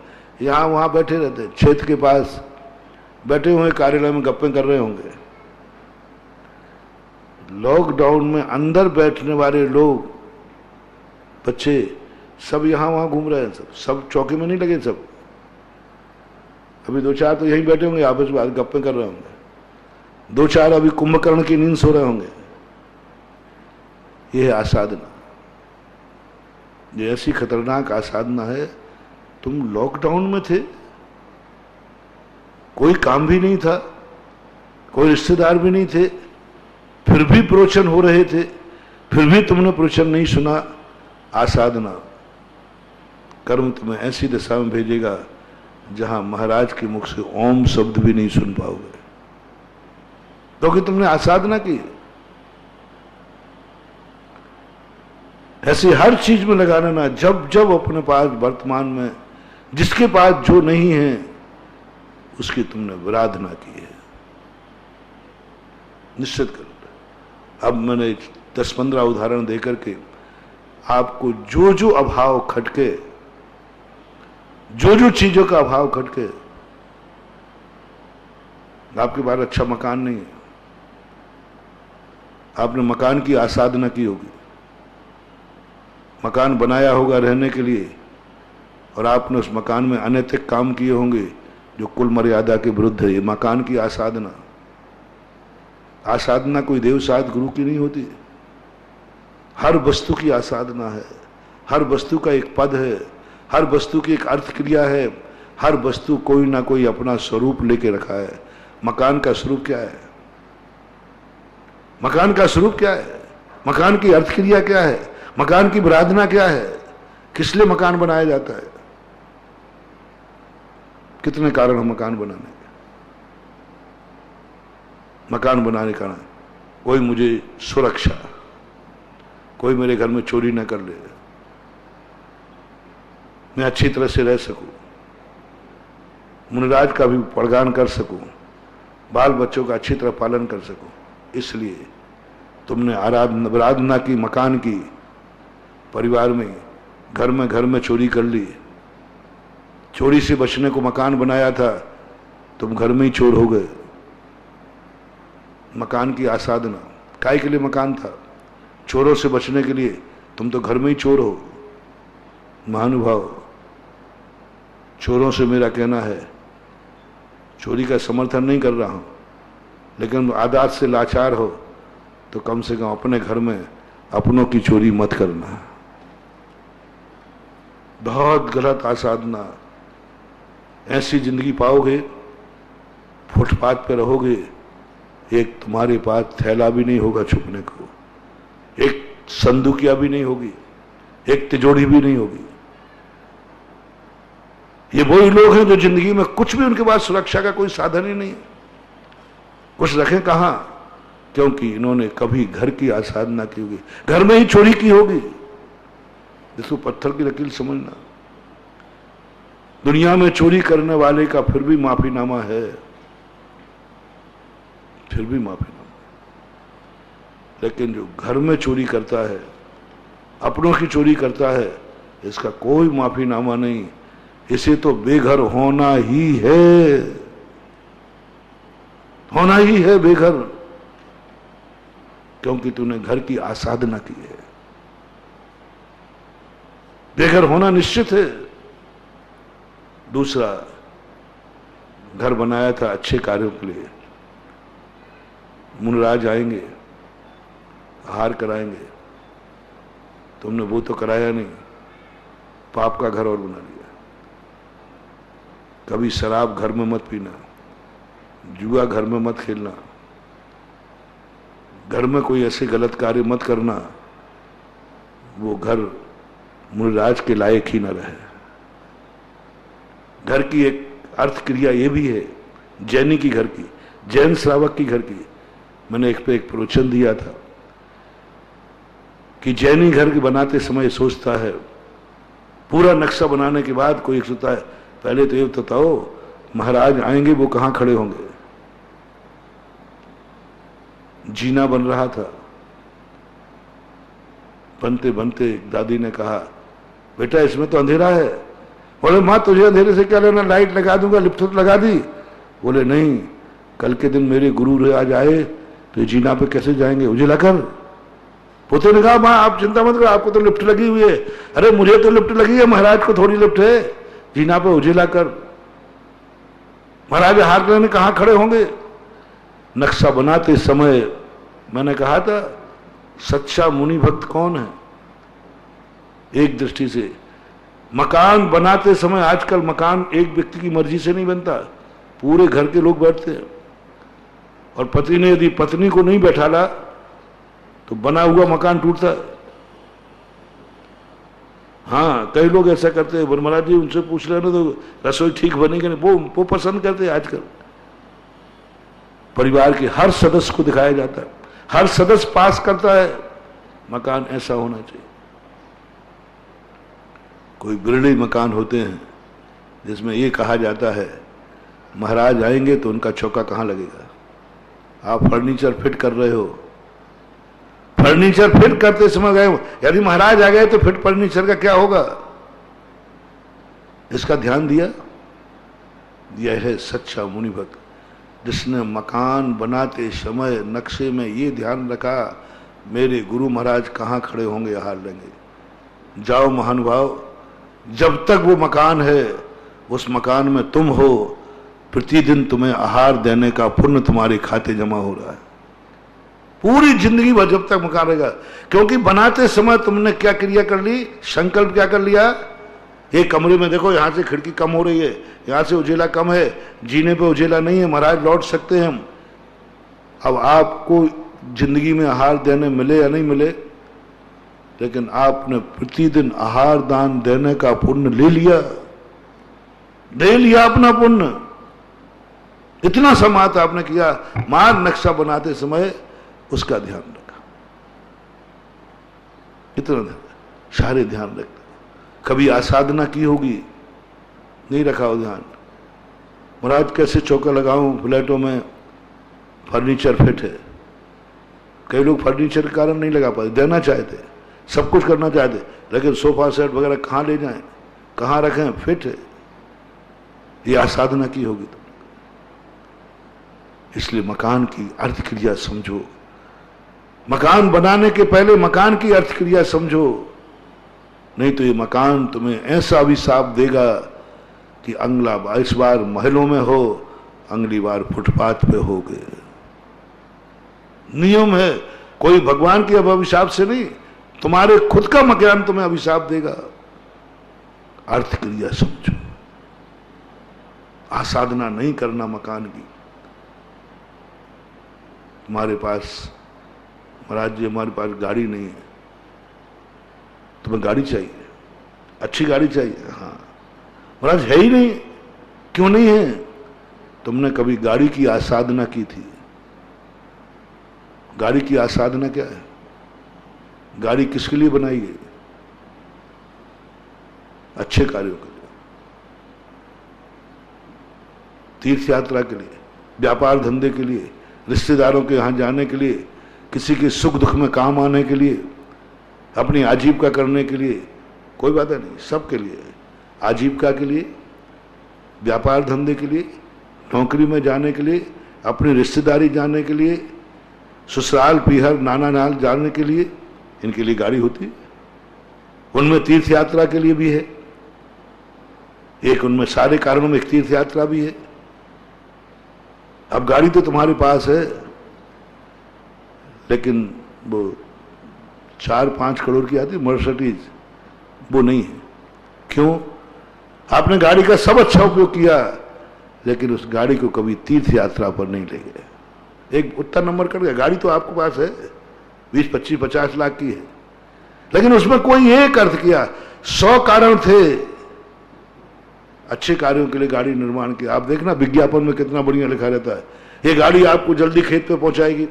यहां वहां बैठे रहते, क्षेत्र के पास बैठे हुए कार्यालय में गप्पे कर रहे होंगे। लॉकडाउन में अंदर बैठने वाले लोग, बच्चे सब यहां वहां घूम रहे हैं, सब चौकी में नहीं लगे, सब अभी 2-4 तो यहीं बैठे होंगे, आपस में गप्पे कर रहे होंगे, 2-4 अभी कुंभकर्ण की नींद सो रहे होंगे। यह है आसाधना, ये ऐसी खतरनाक आसाधना है। तुम लॉकडाउन में थे, कोई काम भी नहीं था, कोई रिश्तेदार भी नहीं थे, फिर भी प्रवचन हो रहे थे, फिर भी तुमने प्रवचन नहीं सुना। आसाधना, कर्म तुम्हें ऐसी दशा में भेजेगा जहां महाराज के मुख से ओम शब्द भी नहीं सुन पाओगे, क्योंकि तुमने आसाधना की। ऐसे हर चीज में लगाना ना, जब जब अपने पास वर्तमान में जिसके पास जो नहीं है उसकी तुमने आराधना की है, निश्चित करो। अब मैंने 10-15 उदाहरण देकर के आपको जो जो अभाव खटके, जो जो चीजों का अभाव खटके, आपके पास अच्छा मकान नहीं है, आपने मकान की आसाधना की होगी, मकान बनाया होगा रहने के लिए, और आपने उस मकान में अनैतिक काम किए होंगे जो कुल मर्यादा के विरुद्ध है। ये मकान की आसाधना, आसाधना कोई देवसाध गुरु की नहीं होती, हर वस्तु की आसाधना है, हर वस्तु का एक पद है, हर वस्तु की एक अर्थ क्रिया है, हर वस्तु कोई ना कोई अपना स्वरूप लेके रखा है। मकान का स्वरूप क्या है? मकान का स्वरूप क्या है? मकान की अर्थ क्रिया क्या है? मकान की आराधना क्या है? किस लिए मकान बनाया जाता है? कितने कारण हैं मकान बनाने के? मकान बनाने का कारण, कोई मुझे सुरक्षा, कोई मेरे घर में चोरी न कर ले, मैं अच्छी तरह से रह सकूं, मुनिराज का भी प्रगान कर सकूं, बाल बच्चों का अच्छी तरह पालन कर सकूं, इसलिए तुमने आराधना की, मकान की, परिवार में, घर में चोरी कर ली, चोरी से बचने को मकान बनाया था, तुम घर में ही चोर हो गए। मकान की आसाधना, काय के लिए मकान था? चोरों से बचने के लिए, तुम तो घर में ही चोर हो। महानुभाव, चोरों से मेरा कहना है, चोरी का समर्थन नहीं कर रहा हूं, लेकिन आदत से लाचार हो तो कम से कम अपने घर में अपनों की चोरी मत करना। बहुत गलत आसाधना। ऐसी जिंदगी पाओगे, फुटपाथ पे रहोगे, एक तुम्हारे पास थैला भी नहीं होगा छुपने को, एक संदूकिया भी नहीं होगी, एक तिजोरी भी नहीं होगी। ये वही लोग हैं जो जिंदगी में कुछ भी उनके पास सुरक्षा का कोई साधन ही नहीं, कुछ रखें कहां? क्योंकि इन्होंने कभी घर की आसाधना की होगी, घर में ही चोरी की होगी। जिसको पत्थर की लकीर समझना। दुनिया में चोरी करने वाले का फिर भी माफीनामा है, फिर भी माफीनामा, लेकिन जो घर में चोरी करता है, अपनों की चोरी करता है, इसका कोई माफीनामा नहीं। इसे तो बेघर होना ही है, होना ही है बेघर, क्योंकि तूने घर की आसाधना की है। बेघर होना निश्चित है। दूसरा, घर बनाया था अच्छे कार्यों के लिए। मुनिराज आएंगे, आहार कराएंगे, तुमने वो तो कराया नहीं, पाप का घर और बना लिया। कभी शराब घर में मत पीना, जुआ घर में मत खेलना, घर में कोई ऐसे गलत कार्य मत करना वो घर मुनिराज के लायक ही न रहे। घर की एक अर्थ क्रिया ये भी है, जैनी की घर की, जैन श्रावक की घर की। मैंने एक पे एक प्रवचन दिया था कि जैनी घर के बनाते समय सोचता है, पूरा नक्शा बनाने के बाद कोई सोचता है पहले तो ये बताओ महाराज आएंगे वो कहां खड़े होंगे। जीना बन रहा था, बनते बनते दादी ने कहा बेटा इसमें तो अंधेरा है। बोले माँ तुझे अंधेरे से क्या लेना, लाइट लगा दूंगा, लिफ्ट तो लगा दी। बोले नहीं, कल के दिन मेरे गुरु आज आए तो जीना पे कैसे जाएंगे, उजाला कर। पोते ने कहा माँ आप चिंता मत करो, आपको तो लिफ्ट लगी हुई है। अरे मुझे तो लिफ्ट लगी है, महाराज को थोड़ी लिफ्ट है, जीना पे उजाला कर। महाराज हार लेने कहां खड़े होंगे। नक्शा बनाते समय मैंने कहा था सच्चा मुनि भक्त कौन है। एक दृष्टि से मकान बनाते समय, आजकल मकान एक व्यक्ति की मर्जी से नहीं बनता, पूरे घर के लोग बैठते हैं। और पति ने यदि पत्नी को नहीं बैठाला तो बना हुआ मकान टूटता है। हाँ कई लोग ऐसा करते हैं, महाराज जी उनसे पूछ लेना तो रसोई ठीक बनेगी नहीं, वो पसंद करते हैं। आजकल परिवार के हर सदस्य को दिखाया जाता है, हर सदस्य पास करता है मकान ऐसा होना चाहिए। कोई बिरले मकान होते हैं जिसमें ये कहा जाता है महाराज आएंगे तो उनका चौका कहां लगेगा। आप फर्नीचर फिट कर रहे हो, फर्नीचर फिट करते समय गए, यदि महाराज आ गए तो फिट फर्नीचर का क्या होगा, इसका ध्यान दिया। यह है सच्चा मुनि भक्त, जिसने मकान बनाते समय नक्शे में ये ध्यान रखा मेरे गुरु महाराज कहाँ खड़े होंगे, हार लेंगे। जाओ महानुभाव, जब तक वो मकान है उस मकान में तुम हो, प्रतिदिन तुम्हें आहार देने का पुण्य तुम्हारे खाते जमा हो रहा है पूरी जिंदगी भर, जब तक मकान रहेगा। क्योंकि बनाते समय तुमने क्या क्रिया कर ली, संकल्प क्या कर लिया। एक कमरे में देखो यहां से खिड़की कम हो रही है, यहां से उजेला कम है, जीने पे उजेला नहीं है, महाराज लौट सकते हैं हम। अब आपको जिंदगी में आहार देने मिले या नहीं मिले, लेकिन आपने प्रतिदिन आहार दान देने का पुण्य ले लिया, दे लिया अपना पुण्य। इतना समात आपने किया, मार्ग नक्शा बनाते समय उसका ध्यान रखा, इतना ध्यान, सारे ध्यान रखते। कभी आसाधना की होगी, नहीं रखा हो ध्यान। महाराज कैसे चौका लगाऊं, फ्लैटों में फर्नीचर फिट है, कई लोग फर्नीचर के कारण नहीं लगा पाते, देना चाहते, सब कुछ करना चाहते, लेकिन सोफा सेट वगैरह कहाँ ले जाएं, कहाँ रखें, फिट है। ये आसाधना की होगी तो। इसलिए मकान की अर्थ क्रिया समझो, मकान बनाने के पहले मकान की अर्थ क्रिया समझो, नहीं तो ये मकान तुम्हें ऐसा अभिशाप देगा कि अगला इस बार महलों में हो, अगली बार फुटपाथ पे होगे। नियम है, कोई भगवान के अभिशाप से नहीं, तुम्हारे खुद का मकान तुम्हें अभिशाप देगा। अर्थ क्रिया समझो, आसाधना नहीं करना मकान की। तुम्हारे पास महाराज जी हमारे पास गाड़ी नहीं है, तुम्हें गाड़ी चाहिए, अच्छी गाड़ी चाहिए। हाँ महाराज है ही नहीं, क्यों नहीं है, तुमने कभी गाड़ी की आसाधना की थी। गाड़ी की आसाधना क्या है, गाड़ी किसके लिए बनाई गई, अच्छे कार्यों के लिए, तीर्थ यात्रा के लिए, व्यापार धंधे के लिए, रिश्तेदारों के यहां जाने के लिए, किसी के सुख दुख में काम आने के लिए, अपनी आजीविका करने के लिए, कोई बात नहीं, सबके लिए, आजीविका के लिए, व्यापार धंधे के लिए, नौकरी में जाने के लिए, अपनी रिश्तेदारी जाने के लिए, ससुराल पीहर नाना नाल जाने के लिए, इनके लिए गाड़ी होती है। उनमें तीर्थ यात्रा के लिए भी है, एक उनमें सारे कारणों में एक तीर्थ यात्रा भी है। अब गाड़ी तो तुम्हारे पास है, लेकिन वो 4-5 करोड़ की आती मर्सिडीज, वो नहीं है। क्यों? आपने गाड़ी का सब अच्छा उपयोग किया, लेकिन उस गाड़ी को कभी तीर्थ यात्रा पर नहीं ले गए। एक उत्तर नंबर कर गया। गाड़ी तो आपके पास है 20, 25, 50 लाख की है, लेकिन उसमें कोई एक अर्थ किया। 100 कारण थे अच्छे कार्यों के लिए गाड़ी निर्माण किया। आप देखना विज्ञापन में कितना बढ़िया लिखा रहता है, ये गाड़ी आपको जल्दी खेत पे पहुंचाएगी,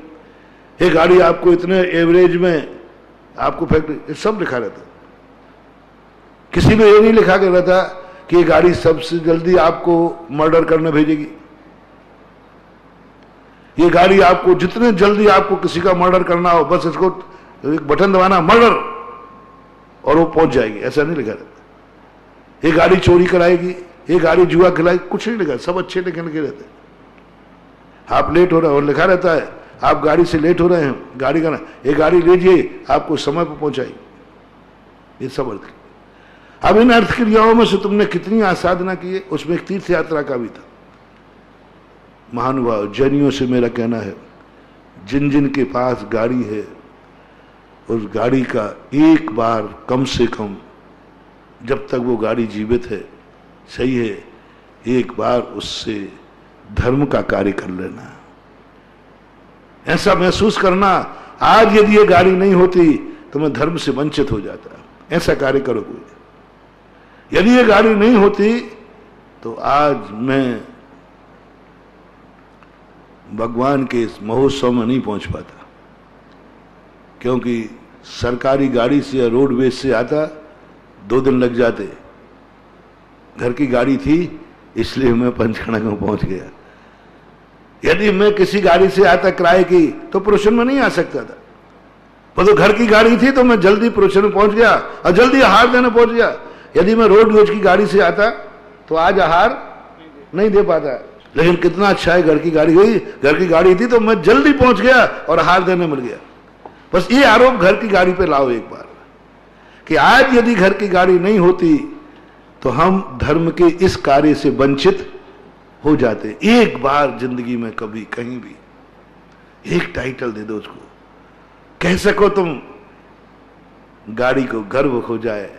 ये गाड़ी आपको इतने एवरेज में आपको फैक्ट्री, ये सब लिखा रहता है। किसी में ये नहीं लिखा के रहता कि ये गाड़ी सबसे जल्दी आपको मर्डर करने भेजेगी, ये गाड़ी आपको जितने जल्दी आपको किसी का मर्डर करना हो बस इसको एक बटन दबाना, मर्डर, और वो पहुंच जाएगी। ऐसा नहीं लिखा रहता। ये गाड़ी चोरी कराएगी, ये गाड़ी जुआ खिलाएगी, कुछ नहीं लिखा। सब अच्छे लिखे रहते। आप लेट हो रहे हो और लिखा रहता है आप गाड़ी से लेट हो रहे हैं, गाड़ी का ना, ये गाड़ी लीजिए आपको समय पर पहुंचाएगी। ये सब अर्थ। अब इन अर्थ क्रियाओं में से तुमने कितनी आसाधना की है, उसमें एक तीर्थ यात्रा का भी था। महानुभाव जैनियों से मेरा कहना है, जिन जिन के पास गाड़ी है उस गाड़ी का एक बार कम से कम, जब तक वो गाड़ी जीवित है, सही है, एक बार उससे धर्म का कार्य कर लेना। ऐसा महसूस करना आज यदि ये गाड़ी नहीं होती तो मैं धर्म से वंचित हो जाता, ऐसा कार्य करोगे। यदि ये गाड़ी नहीं होती तो आज मैं भगवान के इस महोत्सव में नहीं पहुंच पाता, क्योंकि सरकारी गाड़ी से या रोडवेज से आता 2 दिन लग जाते। घर की गाड़ी थी इसलिए मैं पंचकर्णक में पहुंच गया। यदि मैं किसी गाड़ी से आता किराए की तो पुरुषन में नहीं आ सकता था, पर तो घर की गाड़ी थी तो मैं जल्दी पुरुषन में पहुंच गया और जल्दी आहार देने पहुंच गया। यदि मैं रोडवेज की गाड़ी से आता तो आज आहार नहीं दे पाता। लेकिन कितना अच्छा है, घर की गाड़ी गई, घर की गाड़ी थी तो मैं जल्दी पहुंच गया और आहार देने मिल गया। बस ये आरोप घर की गाड़ी पे लाओ एक बार, कि आज यदि घर की गाड़ी नहीं होती तो हम धर्म के इस कार्य से वंचित हो जाते। एक बार जिंदगी में कभी कहीं भी एक टाइटल दे दो उसको, कह सको तुम, गाड़ी को गर्व हो जाए,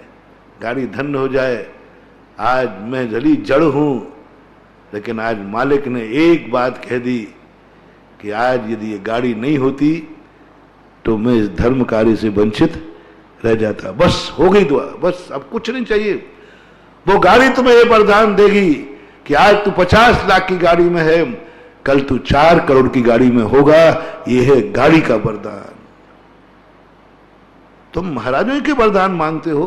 गाड़ी धन्य हो जाए। आज मैं जली जड़ हूं, लेकिन आज मालिक ने एक बात कह दी कि आज यदि ये गाड़ी नहीं होती तो मैं इस धर्म कार्य से वंचित रह जाता। बस हो गई दुआ, बस अब कुछ नहीं चाहिए। वो गाड़ी तुम्हें ये वरदान देगी कि आज तू 50 लाख की गाड़ी में है, कल तू 4 करोड़ की गाड़ी में होगा। ये है गाड़ी का वरदान। तुम महाराजों के वरदान मांगते हो,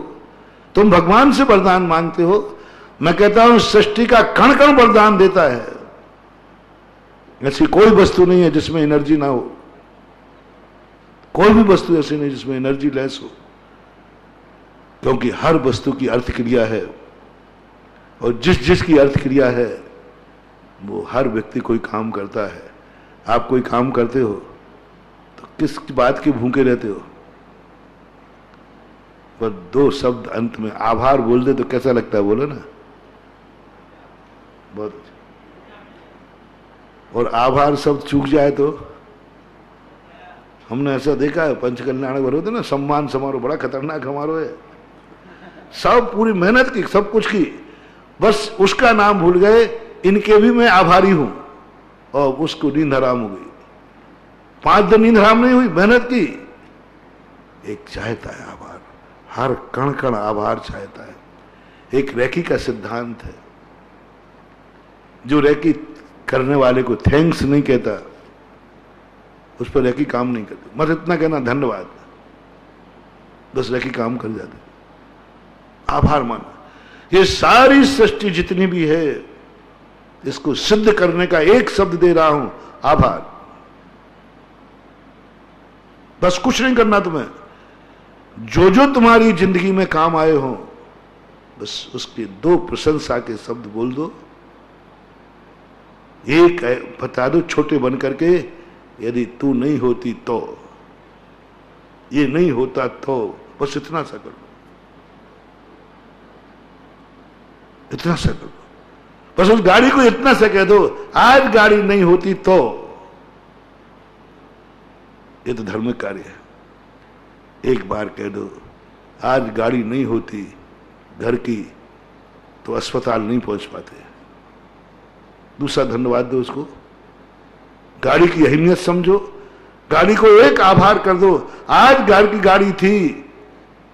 तुम भगवान से वरदान मांगते हो। मैं कहता हूं सृष्टि का कण कण वरदान देता है। ऐसी कोई वस्तु नहीं है जिसमें एनर्जी ना हो, कोई भी वस्तु ऐसी नहीं जिसमें एनर्जी लेस हो, क्योंकि हर वस्तु की अर्थ क्रिया है, और जिस जिसकी अर्थ क्रिया है वो हर व्यक्ति कोई काम करता है। आप कोई काम करते हो तो किस बात के भूखे रहते हो? पर 2 शब्द अंत में आभार बोल दे तो कैसा लगता है, बोलो ना, बहुत। और आभार शब्द चूक जाए तो, हमने ऐसा देखा है पंचकल्याण भर होते ना, सम्मान समारोह बड़ा खतरनाक समारोह है, सब पूरी मेहनत की, सब कुछ की, बस उसका नाम भूल गए, इनके भी मैं आभारी हूं, और उसको नींद हराम हो गई। 5 दिन नींद हराम नहीं हुई, मेहनत की। एक चाहता है आभार, हर कण कण आभार चाहता है। एक रेकी का सिद्धांत है, जो रेकी करने वाले को थैंक्स नहीं कहता उस पर रेकी काम नहीं करती। मत इतना कहना धन्यवाद, बस रेकी काम कर जाते। आभार माना। ये सारी सृष्टि जितनी भी है इसको सिद्ध करने का एक शब्द दे रहा हूं, आभार। बस कुछ नहीं करना तुम्हें। जो जो तुम्हारी जिंदगी में काम आए हो बस उसके 2 प्रशंसा के शब्द बोल दो। एक बता दो छोटे बन करके, यदि तू नहीं होती तो, ये नहीं होता तो, बस इतना सा करो, इतना सा करो। बस उस गाड़ी को इतना से कह दो, आज गाड़ी नहीं होती तो। ये तो धार्मिक कार्य है। एक बार कह दो, आज गाड़ी नहीं होती घर की तो अस्पताल नहीं पहुंच पाते। दूसरा धन्यवाद दो उसको, गाड़ी की अहमियत समझो, गाड़ी को एक आभार कर दो, आज घर की गाड़ी थी।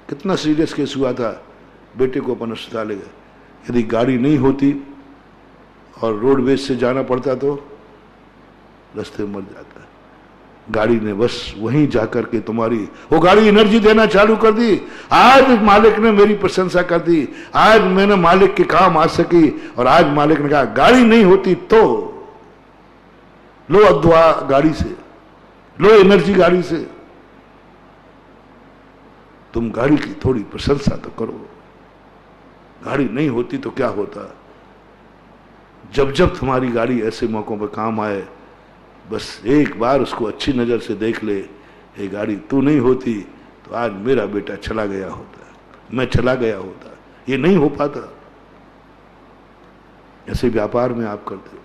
कितना सीरियस केस हुआ था, बेटे को अपन अस्पताल ले गए, यदि गाड़ी नहीं होती और रोडवेज से जाना पड़ता तो रास्ते में मर जाता। गाड़ी ने बस वहीं जाकर के तुम्हारी वो गाड़ी एनर्जी देना चालू कर दी। आज मालिक ने मेरी प्रशंसा कर दी, आज मैंने मालिक के काम आ सकी। और आज मालिक ने कहा गाड़ी नहीं होती तो लो अद्वा गाड़ी से, लो एनर्जी गाड़ी से। तुम गाड़ी की थोड़ी प्रशंसा तो करो। गाड़ी नहीं होती तो क्या होता। जब जब तुम्हारी गाड़ी ऐसे मौकों पर काम आए, बस एक बार उसको अच्छी नजर से देख ले, ये गाड़ी तू नहीं होती तो आज मेरा बेटा चला गया होता, मैं चला गया होता। ये नहीं हो पाता। ऐसे व्यापार में आप करते हो।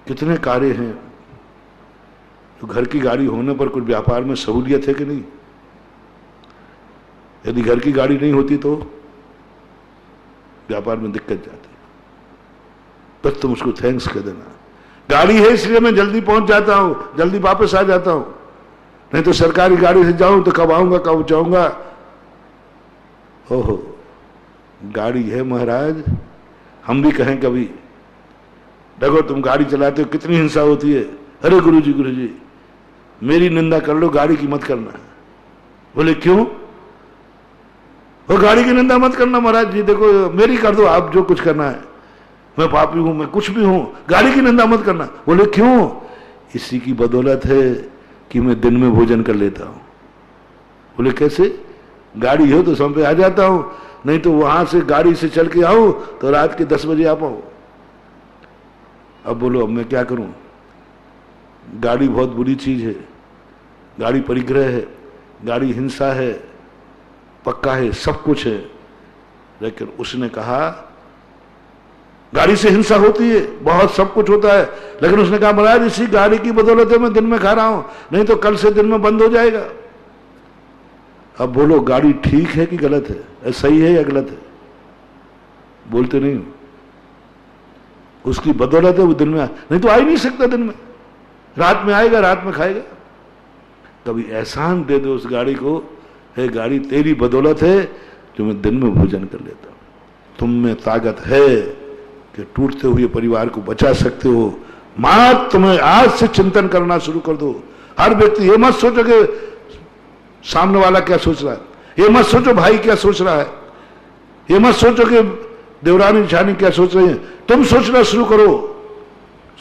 कितने कार्य हैं तो घर की गाड़ी होने पर कुछ व्यापार में सहूलियत है कि नहीं। यदि घर की गाड़ी नहीं होती तो व्यापार में दिक्कत जाती, बस तुम उसको थैंक्स कह देना। गाड़ी है इसलिए मैं जल्दी पहुंच जाता हूं, जल्दी वापस आ जाता हूं, नहीं तो सरकारी गाड़ी से जाऊं तो कब आऊंगा कब जाऊंगा। ओहो, गाड़ी है महाराज। हम भी कहें कभी, देखो तुम गाड़ी चलाते हो कितनी हिंसा होती है। अरे गुरुजी मेरी निंदा कर लो, गाड़ी की मत करना। बोले क्यों? वो गाड़ी की निंदा मत करना महाराज जी, देखो मेरी कर दो, आप जो कुछ करना है। मैं पापी हूं, मैं कुछ भी हूं, गाड़ी की निंदा मत करना। बोले क्यों? इसी की बदौलत है कि मैं दिन में भोजन कर लेता हूं। बोले कैसे? गाड़ी हो तो समय पे आ जाता हूं, नहीं तो वहां से गाड़ी से चल के आऊं तो रात के 10 बजे आ पाऊं। अब बोलो अब मैं क्या करूं? गाड़ी बहुत बुरी चीज है, गाड़ी परिग्रह है, गाड़ी हिंसा है, पक्का है, सब कुछ है। लेकिन उसने कहा गाड़ी से हिंसा होती है, बहुत सब कुछ होता है, लेकिन उसने कहा महाराज इसी गाड़ी की बदौलत मैं दिन में खा रहा हूं, नहीं तो कल से दिन में बंद हो जाएगा। अब बोलो गाड़ी ठीक है कि गलत है, सही है या गलत है? बोलते नहीं हो। उसकी बदौलत है वो दिन में, नहीं तो आ ही नहीं सकता दिन में। रात में आएगा, रात में खाएगा। कभी एहसान दे दो उस गाड़ी को, है गाड़ी तेरी बदौलत है जो मैं दिन में भोजन कर लेता हूं। तुम में ताकत है कि टूटते हुए परिवार को बचा सकते हो। मां तुम्हें आज से चिंतन करना शुरू कर दो। हर व्यक्ति ये मत सोचो कि सामने वाला क्या सोच रहा है, ये मत सोचो भाई क्या सोच रहा है, ये मत सोचो कि देवरानी जेठानी क्या सोच रही है। तुम सोचना शुरू करो।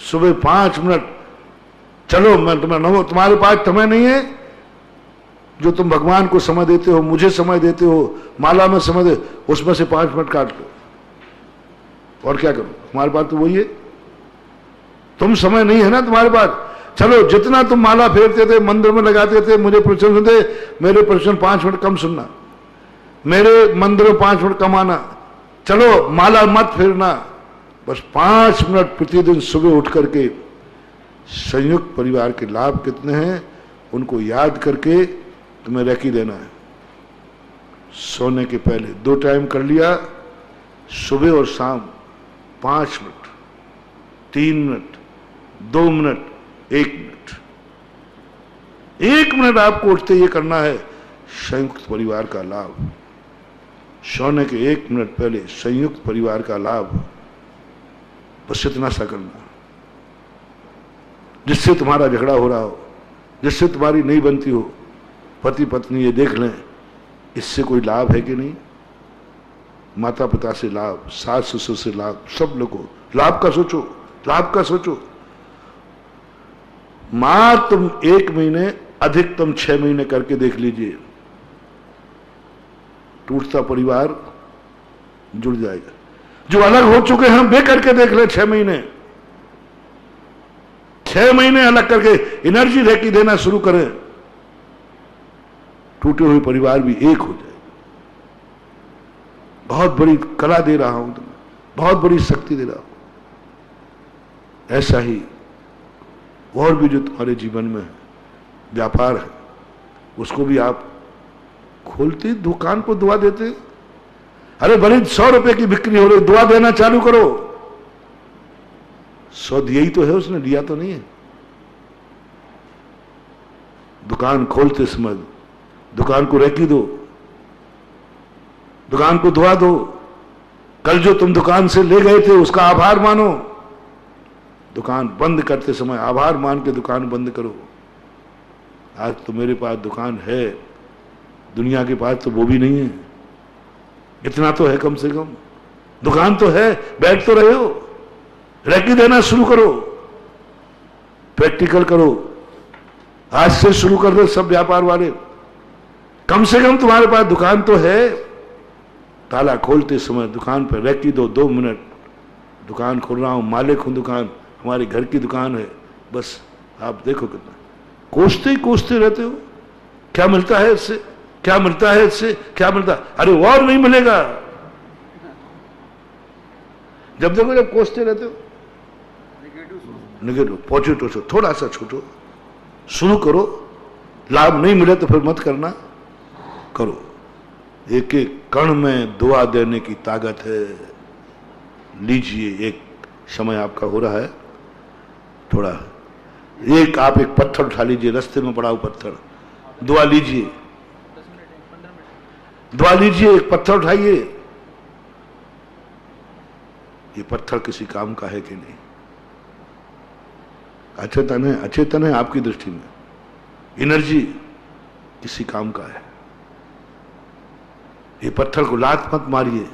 सुबह 5 मिनट चलो, मैं तुम्हारे पास समय नहीं है जो तुम भगवान को समय देते हो, मुझे समय देते हो, माला में समय दे, उसमें से 5 मिनट काट लो। और क्या करो, तुम्हारे पास तो वही है। तुम समय नहीं है ना तुम्हारे पास, चलो जितना तुम माला फेरते थे, मंदिर में लगाते थे, मुझे प्रवचन सुनते, मेरे प्रवचन 5 मिनट कम सुनना, मेरे मंदिर में 5 मिनट कम आना। चलो माला मत फेरना, बस 5 मिनट प्रतिदिन सुबह उठ करके संयुक्त परिवार के लाभ कितने हैं उनको याद करके तुम्हें रेकी देना है। सोने के पहले 2 टाइम कर लिया, सुबह और शाम 5 minute, 3 minute, 2 minute, 1 minute. 1 minute आपको उठते ये करना है, संयुक्त परिवार का लाभ। सोने के 1 मिनट पहले संयुक्त परिवार का लाभ, बस इतना सा करना। जिससे तुम्हारा झगड़ा हो रहा हो, जिससे तुम्हारी नहीं बनती हो, पति पत्नी ये देख लें इससे कोई लाभ है कि नहीं। माता पिता से लाभ, सास ससुर से लाभ, सब लोगों लाभ का सोचो, लाभ का सोचो। मां तुम 1 महीने, अधिकतम 6 महीने करके देख लीजिए, टूटता परिवार जुड़ जाएगा। जो अलग हो चुके हैं वे करके देख ले 6 महीने, 6 महीने अलग करके एनर्जी रेकी देना शुरू करें, टूटे हुए परिवार भी एक हो जाए। बहुत बड़ी कला दे रहा हूं तुम्हें, बहुत बड़ी शक्ति दे रहा हूं। ऐसा ही और भी जो तुम्हारे जीवन में व्यापार है उसको भी आप खोलते, दुकान को दुआ देते। अरे बड़ी 100 रुपए की बिक्री हो रही, दुआ देना चालू करो। 100 दिया ही तो है उसने, लिया तो नहीं है। दुकान खोलते समय दुकान को रेकी दो, दुकान को दुआ दो। कल जो तुम दुकान से ले गए थे उसका आभार मानो। दुकान बंद करते समय आभार मान के दुकान बंद करो। आज तो मेरे पास दुकान है, दुनिया के पास तो वो भी नहीं है। इतना तो है कम से कम, दुकान तो है, बैठ तो रहे हो। रेकी देना शुरू करो, प्रैक्टिकल करो। आज से शुरू कर दो सब व्यापार वाले। कम से कम तुम्हारे पास दुकान तो है। ताला खोलते समय दुकान पर रेकी दो, 2 मिनट। दुकान खोल रहा हूं, मालिक हूं दुकान, हमारे घर की दुकान है। बस आप देखो कितना कोसते ही कोसते रहते हो। क्या मिलता है इससे, क्या मिलता है इससे, क्या मिलता है? अरे और नहीं मिलेगा। जब देखो जब कोसते रहते हो, निगेटिव पॉजिटिव थोड़ा सा छूटो, शुरू करो। लाभ नहीं मिले तो फिर मत करना, करो। एक एक कण में दुआ देने की ताकत है। लीजिए, एक समय आपका हो रहा है थोड़ा। आप एक पत्थर उठा लीजिए, रास्ते में पड़ा हुआ पत्थर, दुआ लीजिए, दुआ लीजिए। एक पत्थर उठाइए। ये पत्थर किसी काम का है कि नहीं? अचेतन है, अचेतन है आपकी दृष्टि में। एनर्जी किसी काम का है। ये पत्थर को लात मत मारिए,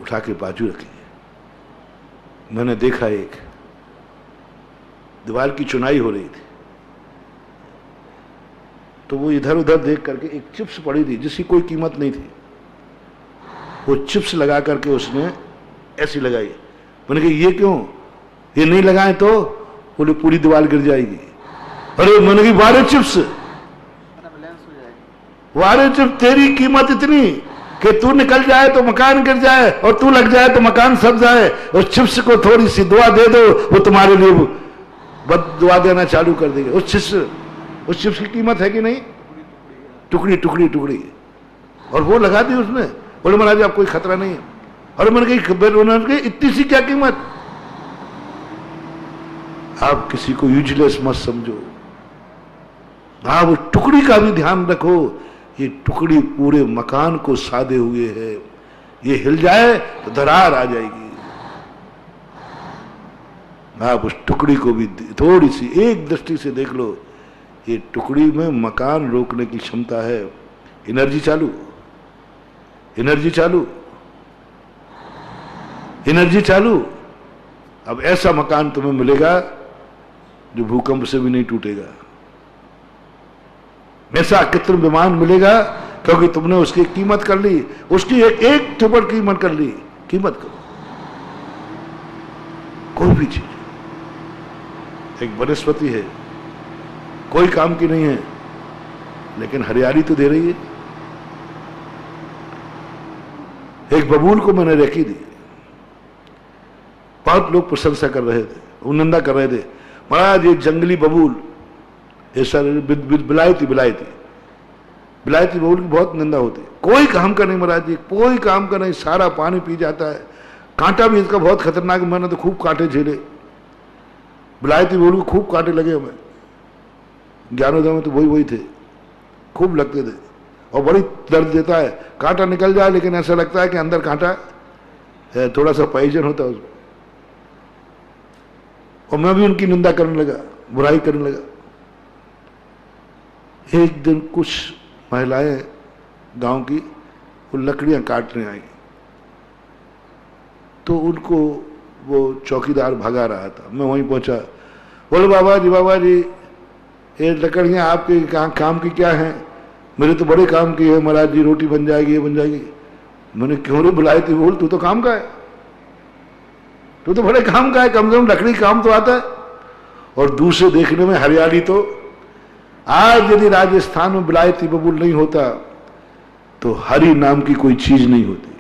उठा के बाजू रखिए। मैंने देखा एक दीवार की चुनाई हो रही थी, तो वो इधर उधर देख करके एक चिप्स पड़ी थी जिसकी कोई कीमत नहीं थी। वो चिप्स लगा करके उसने ऐसी लगाई। मैंने कहा ये क्यों, ये नहीं लगाए तो बोले पूरी दीवार गिर जाएगी। अरे मैंने कहा वारे चिप्स, वारे चिप्स, तेरी कीमत इतनी कि तू निकल जाए तो मकान गिर जाए और तू लग जाए तो मकान सब जाए। उस चिप्स को थोड़ी सी दुआ दे दो, वो तुम्हारे लिए बद दुआ देना चालू कर देगा। उस चिप्स की कीमत है कि नहीं? टुकड़ी टुकड़ी टुकड़ी। और वो लगा दी उसने। बोले महाराज आप कोई खतरा नहीं है। और मैंने कही इतनी सी क्या कीमत? आप किसी को यूजलेस मत समझो। आप उस टुकड़ी का भी ध्यान रखो। ये टुकड़ी पूरे मकान को साधे हुए है। ये हिल जाए तो दरार आ जाएगी। आप उस टुकड़ी को भी थोड़ी सी एक दृष्टि से देख लो। ये टुकड़ी में मकान रोकने की क्षमता है। एनर्जी चालू, एनर्जी चालू, एनर्जी चालू। अब ऐसा मकान तुम्हें मिलेगा जो भूकंप से भी नहीं टूटेगा। ऐसा कृत्रिम विमान मिलेगा क्योंकि तुमने उसकी कीमत कर ली, उसकी एक टिपट कीमत कर ली। कीमत करो कोई भी चीज। एक वनस्पति है, कोई काम की नहीं है, लेकिन हरियाली तो दे रही है। एक बबूल को मैंने रेकी दी, बहुत लोग प्रशंसा कर रहे थे, निंदा कर रहे थे। महाराज ये जंगली बबूल, ये सर बिलायती बबूल की बहुत निंदा होती। कोई काम का नहीं महाराज जी, कोई काम का नहीं। सारा पानी पी जाता है, कांटा भी इसका बहुत खतरनाक। मैंने तो खूब कांटे झेले, बिलायती बबूल को खूब कांटे लगे हमें। ज्ञानोदय में तो वही थे, खूब लगते थे। और बड़ी दर्द देता है, कांटा निकल जाए लेकिन ऐसा लगता है कि अंदर कांटा है, थोड़ा सा पॉइजन होता है उसमें। और मैं भी उनकी निंदा करने लगा, बुराई करने लगा। एक दिन कुछ महिलाएं गांव की वो लकड़ियां काटने आई, तो उनको वो चौकीदार भगा रहा था। मैं वहीं पहुंचा, बोले बाबा जी ये लकड़ियां आपके काम की क्या हैं? मेरे तो बड़े काम की है महाराज जी, रोटी बन जाएगी, ये बन जाएगी। मैंने क्यों रे बुलाई थी? बोल तू तो काम का है, तू तो बड़े काम का है, कम से कम लकड़ी काम तो आता है। और दूसरे देखने में हरियाली। तो आज यदि राजस्थान में बिलायती बबूल नहीं होता तो हरी नाम की कोई चीज नहीं होती।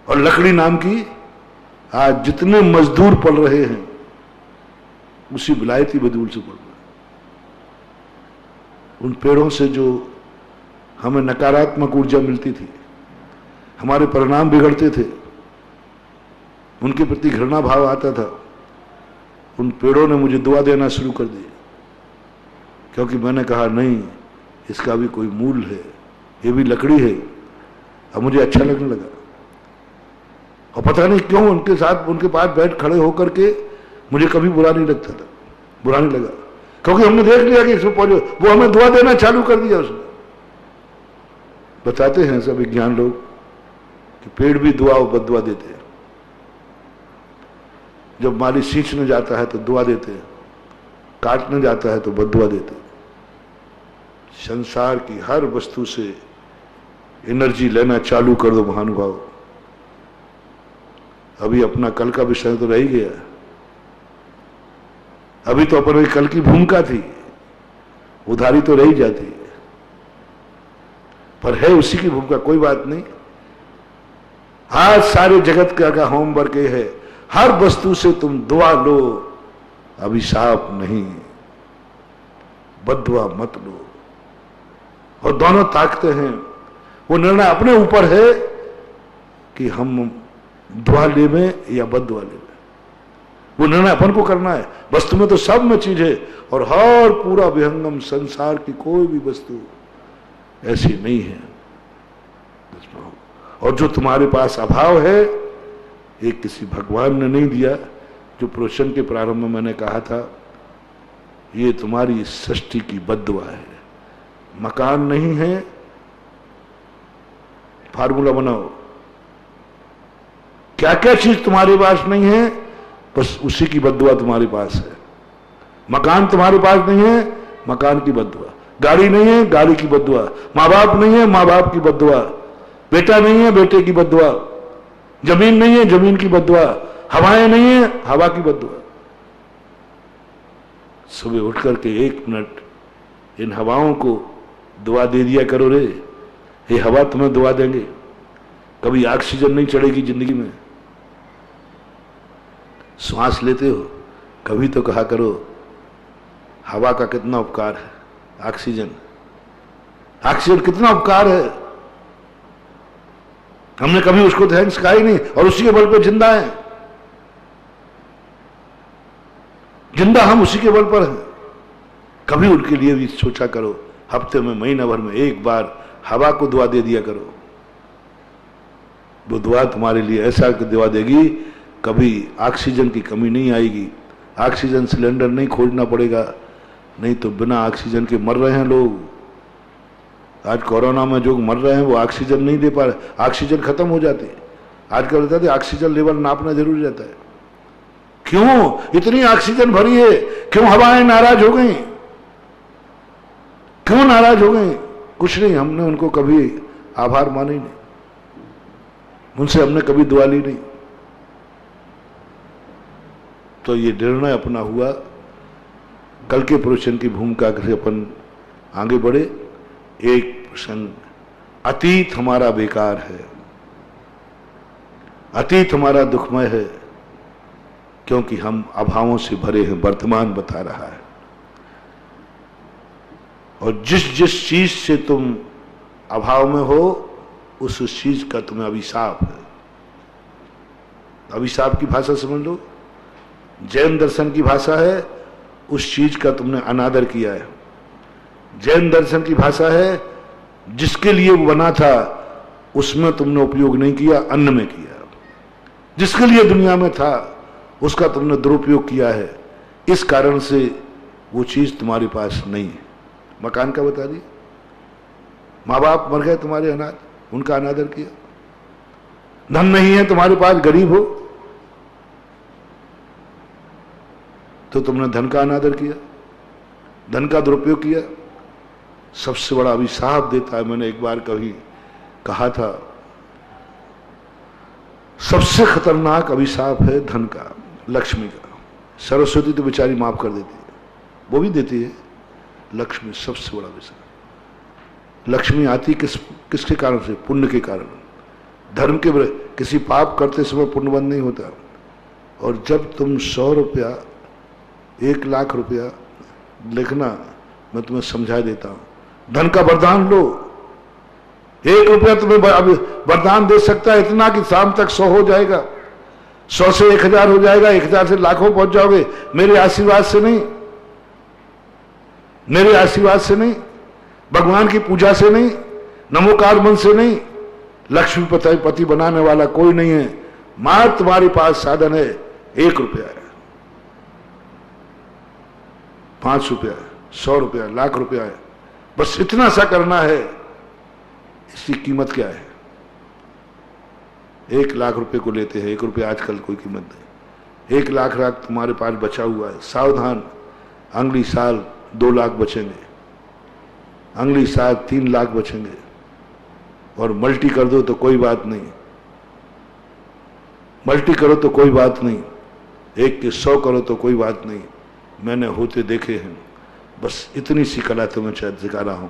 और लकड़ी नाम की आज जितने मजदूर पल रहे हैं उसी विलायती बदूल से पल रहे हैं। उन पेड़ों से जो हमें नकारात्मक ऊर्जा मिलती थी, हमारे परिणाम बिगड़ते थे, उनके प्रति घृणा भाव आता था, उन पेड़ों ने मुझे दुआ देना शुरू कर दी, क्योंकि मैंने कहा नहीं, इसका भी कोई मूल्य है, ये भी लकड़ी है। अब मुझे अच्छा लगने लगा, और पता नहीं क्यों उनके साथ, उनके पास बैठ खड़े होकर के मुझे कभी बुरा नहीं लगता था, बुरा नहीं लगा, क्योंकि हमने देख लिया कि इसमें पहुंचे, वो हमें दुआ देना चालू कर दिया उसने। बताते हैं सब विज्ञान लोग कि पेड़ भी दुआ और बददुआ देते हैं। जब माली सींचने जाता है तो दुआ देते हैं, काटने जाता है तो बददुआ देते हैं। संसार की हर वस्तु से एनर्जी लेना चालू कर दो महानुभाव। अभी अपना कल का विषय तो रह ही गया, अभी तो अपन कल की भूमिका थी, उधारी तो रह ही जाती है, पर है उसी की भूमिका, कोई बात नहीं। आज सारे जगत का होमवर्क ये है, हर वस्तु से तुम दुआ लो, अभिशाप नहीं, बद्दुआ मत लो। और दोनों ताकते हैं, वो निर्णय अपने ऊपर है कि हम दुआ लेवे या बद्दुआ लेवे, वो निर्णय अपन को करना है। वस्तु में तो सब में चीज है, और हर पूरा विहंगम संसार की कोई भी वस्तु ऐसी नहीं है। और जो तुम्हारे पास अभाव है, ये किसी भगवान ने नहीं दिया। जो प्रवचन के प्रारंभ में मैंने कहा था, ये तुम्हारी सृष्टि की बद्दुआ है। मकान नहीं है, फार्मूला बनाओ, क्या क्या चीज तुम्हारे पास नहीं है, बस उसी की बद्दुआ तुम्हारे पास है। मकान तुम्हारे पास नहीं है, मकान की बद्दुआ। गाड़ी नहीं है, गाड़ी की बद्दुआ। माँ बाप नहीं है, माँ बाप की बद्दुआ। बेटा नहीं है, बेटे की बद्दुआ। जमीन नहीं है, जमीन की बद्दुआ। हवाएं नहीं है, हवा की बद्दुआ। सुबह उठ करके 1 मिनट इन हवाओं को दुआ दे दिया करो रे। ये हवा तुम्हें दुआ देंगे, कभी ऑक्सीजन नहीं चढ़ेगी जिंदगी में। श्वास लेते हो, कभी तो कहा करो हवा का कितना उपकार है। ऑक्सीजन, ऑक्सीजन कितना उपकार है, हमने कभी उसको थैंक्स कहा ही नहीं, और उसी के बल पर जिंदा है। जिंदा हम उसी के बल पर हैं। कभी उनके लिए भी सोचा करो, हफ्ते में, महीना भर में 1 बार हवा को दुआ दे दिया करो। वो दुआ तुम्हारे लिए ऐसा दुआ देगी, कभी ऑक्सीजन की कमी नहीं आएगी। ऑक्सीजन सिलेंडर नहीं खोजना पड़ेगा, नहीं तो बिना ऑक्सीजन के मर रहे हैं लोग। आज कोरोना में जो मर रहे हैं वो ऑक्सीजन नहीं दे पा रहे, ऑक्सीजन खत्म हो जाती है। आजकल रहता है ऑक्सीजन लेवल नापना जरूरी रहता है। क्यों इतनी ऑक्सीजन भरी है, क्यों हवाएं नाराज हो गई, क्यों नाराज हो गई? कुछ नहीं, हमने उनको कभी आभार माने नहीं, उनसे हमने कभी दुआ ली नहीं। तो ये निर्णय अपना हुआ, कल के प्रवचन की भूमिका से अपन आगे बढ़े। एक प्रसंग, अतीत हमारा बेकार है, अतीत हमारा दुखमय है, क्योंकि हम अभावों से भरे हैं। वर्तमान बता रहा है, और जिस जिस चीज से तुम अभाव में हो, उस चीज का तुम्हें अभिशाप है। अभिशाप की भाषा समझ लो, जैन दर्शन की भाषा है, उस चीज का तुमने अनादर किया है। जैन दर्शन की भाषा है, जिसके लिए वो बना था उसमें तुमने उपयोग नहीं किया, अन्न में किया। जिसके लिए दुनिया में था उसका तुमने दुरुपयोग किया है, इस कारण से वो चीज तुम्हारे पास नहीं है। मकान का बता दिया, माँ बाप मर गए तुम्हारे अनाथ, उनका अनादर किया। धन नहीं है तुम्हारे पास, गरीब हो तो तुमने धन का अनादर किया, धन का दुरुपयोग किया। सबसे बड़ा अभिशाप देता है, मैंने एक बार कभी कहा था, सबसे खतरनाक अभिशाप है धन का, लक्ष्मी का। सरस्वती तो बेचारी माफ कर देती है, वो भी देती है। लक्ष्मी सबसे बड़ा अभिशाप। लक्ष्मी आती किसके कारण से? पुण्य के कारण, धर्म के किसी पाप करते समय पुण्यबंध नहीं होता। और जब तुम 100 रुपया 1 लाख रुपया लिखना, मैं तुम्हें समझा देता हूं। धन का वरदान लो, 1 रुपया तुम्हें वरदान दे सकता है इतना कि शाम तक 100 हो जाएगा, 100 से 1000 हो जाएगा, 1000 से लाखों पहुंच जाओगे। मेरे आशीर्वाद से नहीं, मेरे आशीर्वाद से नहीं, भगवान की पूजा से नहीं, नमोकार मन से नहीं, लक्ष्मीपति पति बनाने वाला कोई नहीं है। मात्र तुम्हारे पास साधन है, 1 रुपया है, 5 रुपया है, 100 रुपया, लाख रुपया है, बस इतना सा करना है। इसकी कीमत क्या है? 1 लाख रुपए को लेते हैं, 1 रुपया आजकल कोई कीमत नहीं। 1 लाख तुम्हारे पास बचा हुआ है, सावधान, अगली साल 2 लाख बचेंगे, अगली साल 3 लाख बचेंगे, और मल्टी कर दो तो कोई बात नहीं, मल्टी करो तो कोई बात नहीं, 1 के 100 करो तो कोई बात नहीं। मैंने होते देखे हैं। बस इतनी सी कला तुम्हें शायद सिखा रहा हूं।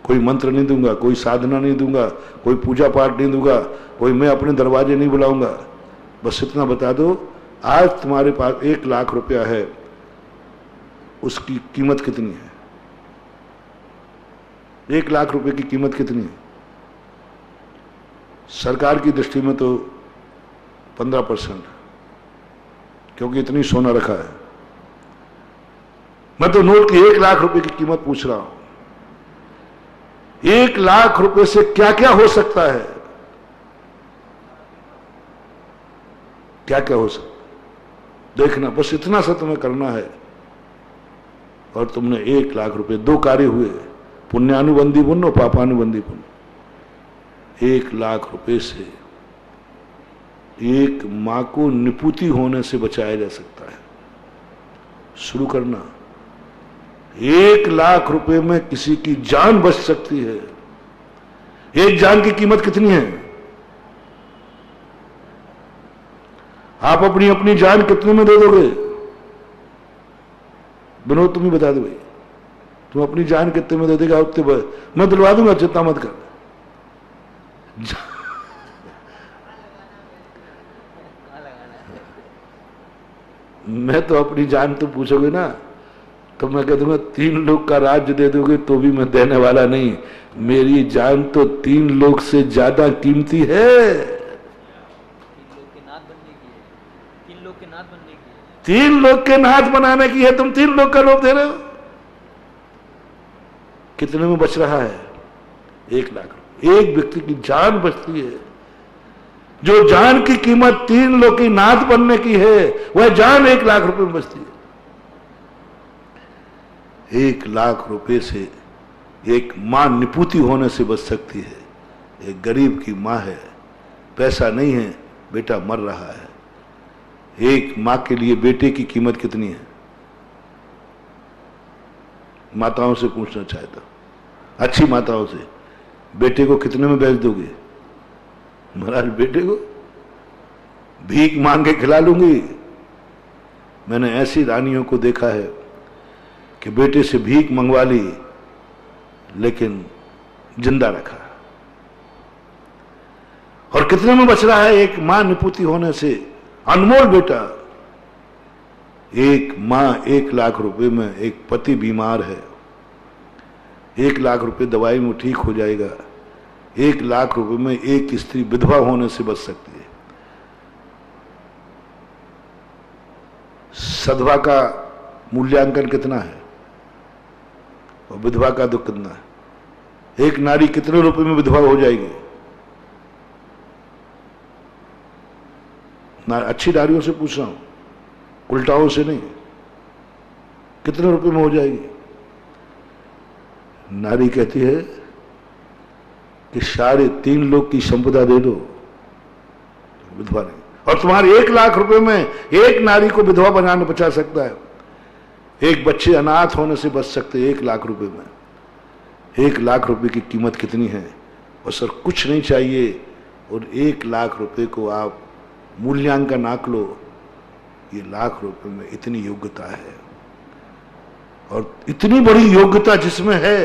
कोई मंत्र नहीं दूंगा, कोई साधना नहीं दूंगा, कोई पूजा पाठ नहीं दूंगा, कोई मैं अपने दरवाजे नहीं बुलाऊंगा। बस इतना बता दो, आज तुम्हारे पास 1 लाख रुपया है, उसकी कीमत कितनी है? 1 लाख रुपए की कीमत कितनी है? सरकार की दृष्टि में तो 15%, क्योंकि इतनी सोना रखा है। मैं तो नोट की 1 लाख रुपए की कीमत पूछ रहा हूं। 1 लाख रुपए से क्या क्या हो सकता है? क्या क्या हो सकता, देखना। बस इतना सा तुम्हें करना है, और तुमने 1 लाख रुपए, 2 कार्य हुए, पुण्यानुबंधी पुण्य और पापानुबंधी पुण्य। 1 लाख रुपए से एक मां को निपुति होने से बचाया जा सकता है। शुरू करना। 1 लाख रुपए में किसी की जान बच सकती है। एक जान की कीमत कितनी है? आप अपनी अपनी जान कितने में दे दोगे? विनोद तुम ही बता दो भाई, तुम अपनी जान कितने में दे देगा? उतने मैं दिलवा दूंगा, चिंता मत कर। मैं तो अपनी जान तो पूछोगे ना, तो मैं कह दूंगा 3 लोग का राज्य दे दोगे तो भी मैं देने वाला नहीं। मेरी जान तो 3 लोग से ज्यादा कीमती है। 3 लोग के नाथ बनाने की है, तुम 3 लोग का लोभ दे रहे हो। कितने में बच रहा है? 1 लाख। एक व्यक्ति की जान बचती है। जो जान की कीमत 3 लोग की नाथ बनने की है, वह जान 1 लाख रुपए में बचती है। 1 लाख रुपए से एक मां निपुति होने से बच सकती है। एक गरीब की मां है, पैसा नहीं है, बेटा मर रहा है। एक मां के लिए बेटे की कीमत कितनी है? माताओं से पूछना चाहता हूं, अच्छी माताओं से, बेटे को कितने में बेच दोगे? महाराज बेटे को भीख मांग के खिला लूंगी। मैंने ऐसी रानियों को देखा है कि बेटे से भीख मंगवा ली, लेकिन जिंदा रखा। और कितने में बच रहा है? एक मां निपुति होने से, अनमोल बेटा। एक मां 1 लाख रुपए में, एक पति बीमार है, 1 लाख रुपए दवाई में ठीक हो जाएगा। 1 लाख रुपए में एक स्त्री विधवा होने से बच सकती है। सधवा का मूल्यांकन कितना है और विधवा का दुख कितना है? एक नारी कितने रुपए में विधवा हो जाएगी? अच्छी नारियों से पूछ रहा हूं, उल्टाओं से नहीं। कितने रुपए में हो जाएगी? नारी कहती है कि 3.5 लाख की संपदा दे दो, विधवा नहीं। और तुम्हारे 1 लाख रुपए में एक नारी को विधवा बनाने बचा सकता है। एक बच्चे अनाथ होने से बच सकते हैं 1 लाख रुपए में। 1 लाख रुपए की कीमत कितनी है? और सर कुछ नहीं चाहिए, और 1 लाख रुपए को आप मूल्यांकन आंक लो। ये लाख रुपए में इतनी योग्यता है, और इतनी बड़ी योग्यता जिसमें है।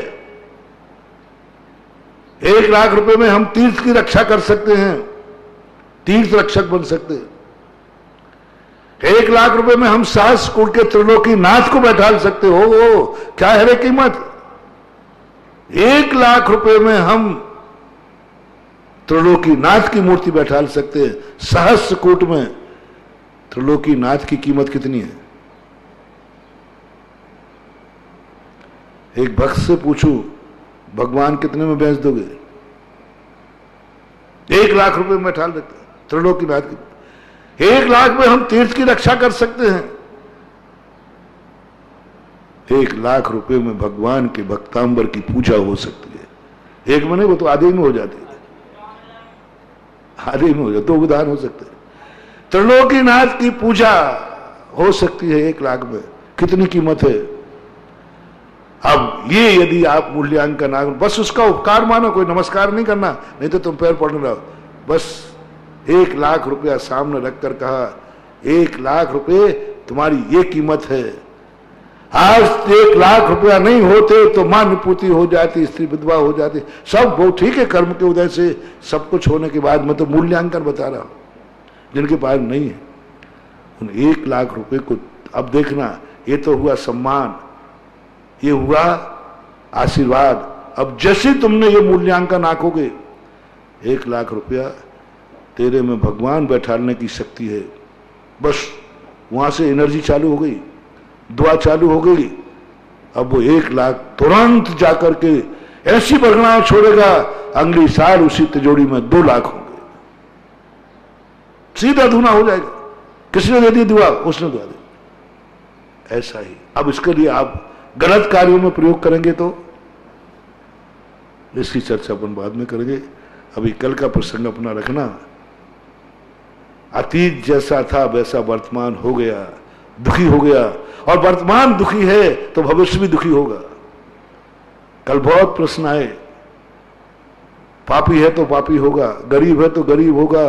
1 लाख रुपए में हम तीर्थ की रक्षा कर सकते हैं, तीर्थ रक्षक बन सकते हैं। 1 लाख रुपए में हम सहस्त्रकूट के त्रिलोकी नाथ को बैठाल सकते हो, क्या है रे कीमत। 1 लाख रुपए में हम त्रिलोकी नाथ की मूर्ति बैठाल सकते हैं। सहस्त्रकूट में त्रिलोकी नाथ की कीमत कितनी है? एक भक्त से पूछूं, भगवान कितने में बेच दोगे? 1 लाख रुपए में बैठा देते त्रिलोकी नाथ की। 1 लाख में हम तीर्थ की रक्षा कर सकते हैं। 1 लाख रुपए में भगवान के भक्तांबर की पूजा हो सकती है। एक में नहीं, वो तो आधे में हो जाती है, आधे में हो जाती, 2 विधान हो सकते हैं। त्रिलोकी नाथ की पूजा हो सकती है 1 लाख में। कितनी कीमत है? अब ये यदि आप मूल्यांकन आगे, बस उसका उपकार मानो, कोई नमस्कार नहीं करना, नहीं तो तुम पैर पड़ने रहो। बस 1 लाख रुपया सामने रखकर कहा, 1 लाख रुपए तुम्हारी ये कीमत है। आज 1 लाख रुपया नहीं होते तो मां निपुति हो जाती, स्त्री विधवा हो जाती, सब वो ठीक है, कर्म के उदय से सब कुछ होने के बाद। मैं तो मूल्यांकन बता रहा हूं, जिनके पास नहीं है उन 1 लाख रुपए को अब देखना, ये तो हुआ सम्मान, ये हुआ आशीर्वाद। अब जैसे तुमने ये मूल्यांकन आंकोगे, 1 लाख रुपया तेरे में भगवान बैठाने की शक्ति है। बस वहां से एनर्जी चालू हो गई, दुआ चालू हो गई। अब वो 1 लाख तुरंत जाकर के ऐसी बरगनाएं छोड़ेगा, अगली साल उसी तिजोरी में 2 लाख होंगे, सीधा धुना हो जाएगा। किसने दे दी दुआ? उसने दुआ दी। ऐसा ही अब इसके लिए आप गलत कार्यों में प्रयोग करेंगे तो इसकी चर्चा अपन बाद में करेंगे। अभी कल का प्रसंग अपना रखना। अतीत जैसा था वैसा वर्तमान हो गया, दुखी हो गया, और वर्तमान दुखी है तो भविष्य भी दुखी होगा। कल बहुत प्रश्न आए, पापी है तो पापी होगा, गरीब है तो गरीब होगा,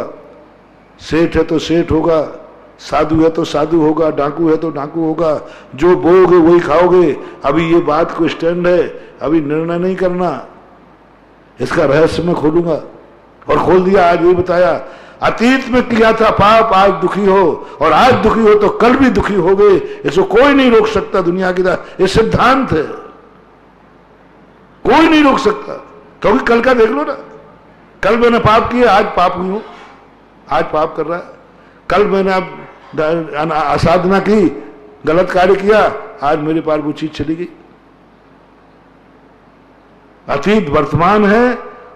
सेठ है तो सेठ होगा, साधु है तो साधु होगा, डाकू है तो डाकू होगा, जो बोओगे वही खाओगे। अभी ये बात को स्टैंड है, अभी निर्णय नहीं करना, इसका रहस्य मैं खोलूंगा। और खोल दिया, आज ये बताया, अतीत में किया था पाप, आज दुखी हो, और आज दुखी हो तो कल भी दुखी हो गए। इसको कोई नहीं रोक सकता दुनिया की तरह, ये सिद्धांत है, कोई नहीं रोक सकता। क्योंकि कल का देख लो ना, कल मैंने पाप किया, आज पाप हुई हूं, आज पाप कर रहा है। कल मैंने अब असाधना की, गलत कार्य किया, आज मेरे पास वो चीज चली गई। अतीत वर्तमान है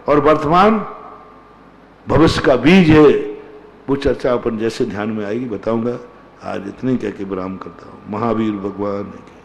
और वर्तमान भविष्य का बीज है। वो चर्चा अपन जैसे ध्यान में आएगी बताऊंगा। आज इतने कह के विराम करता हूं। महावीर भगवान की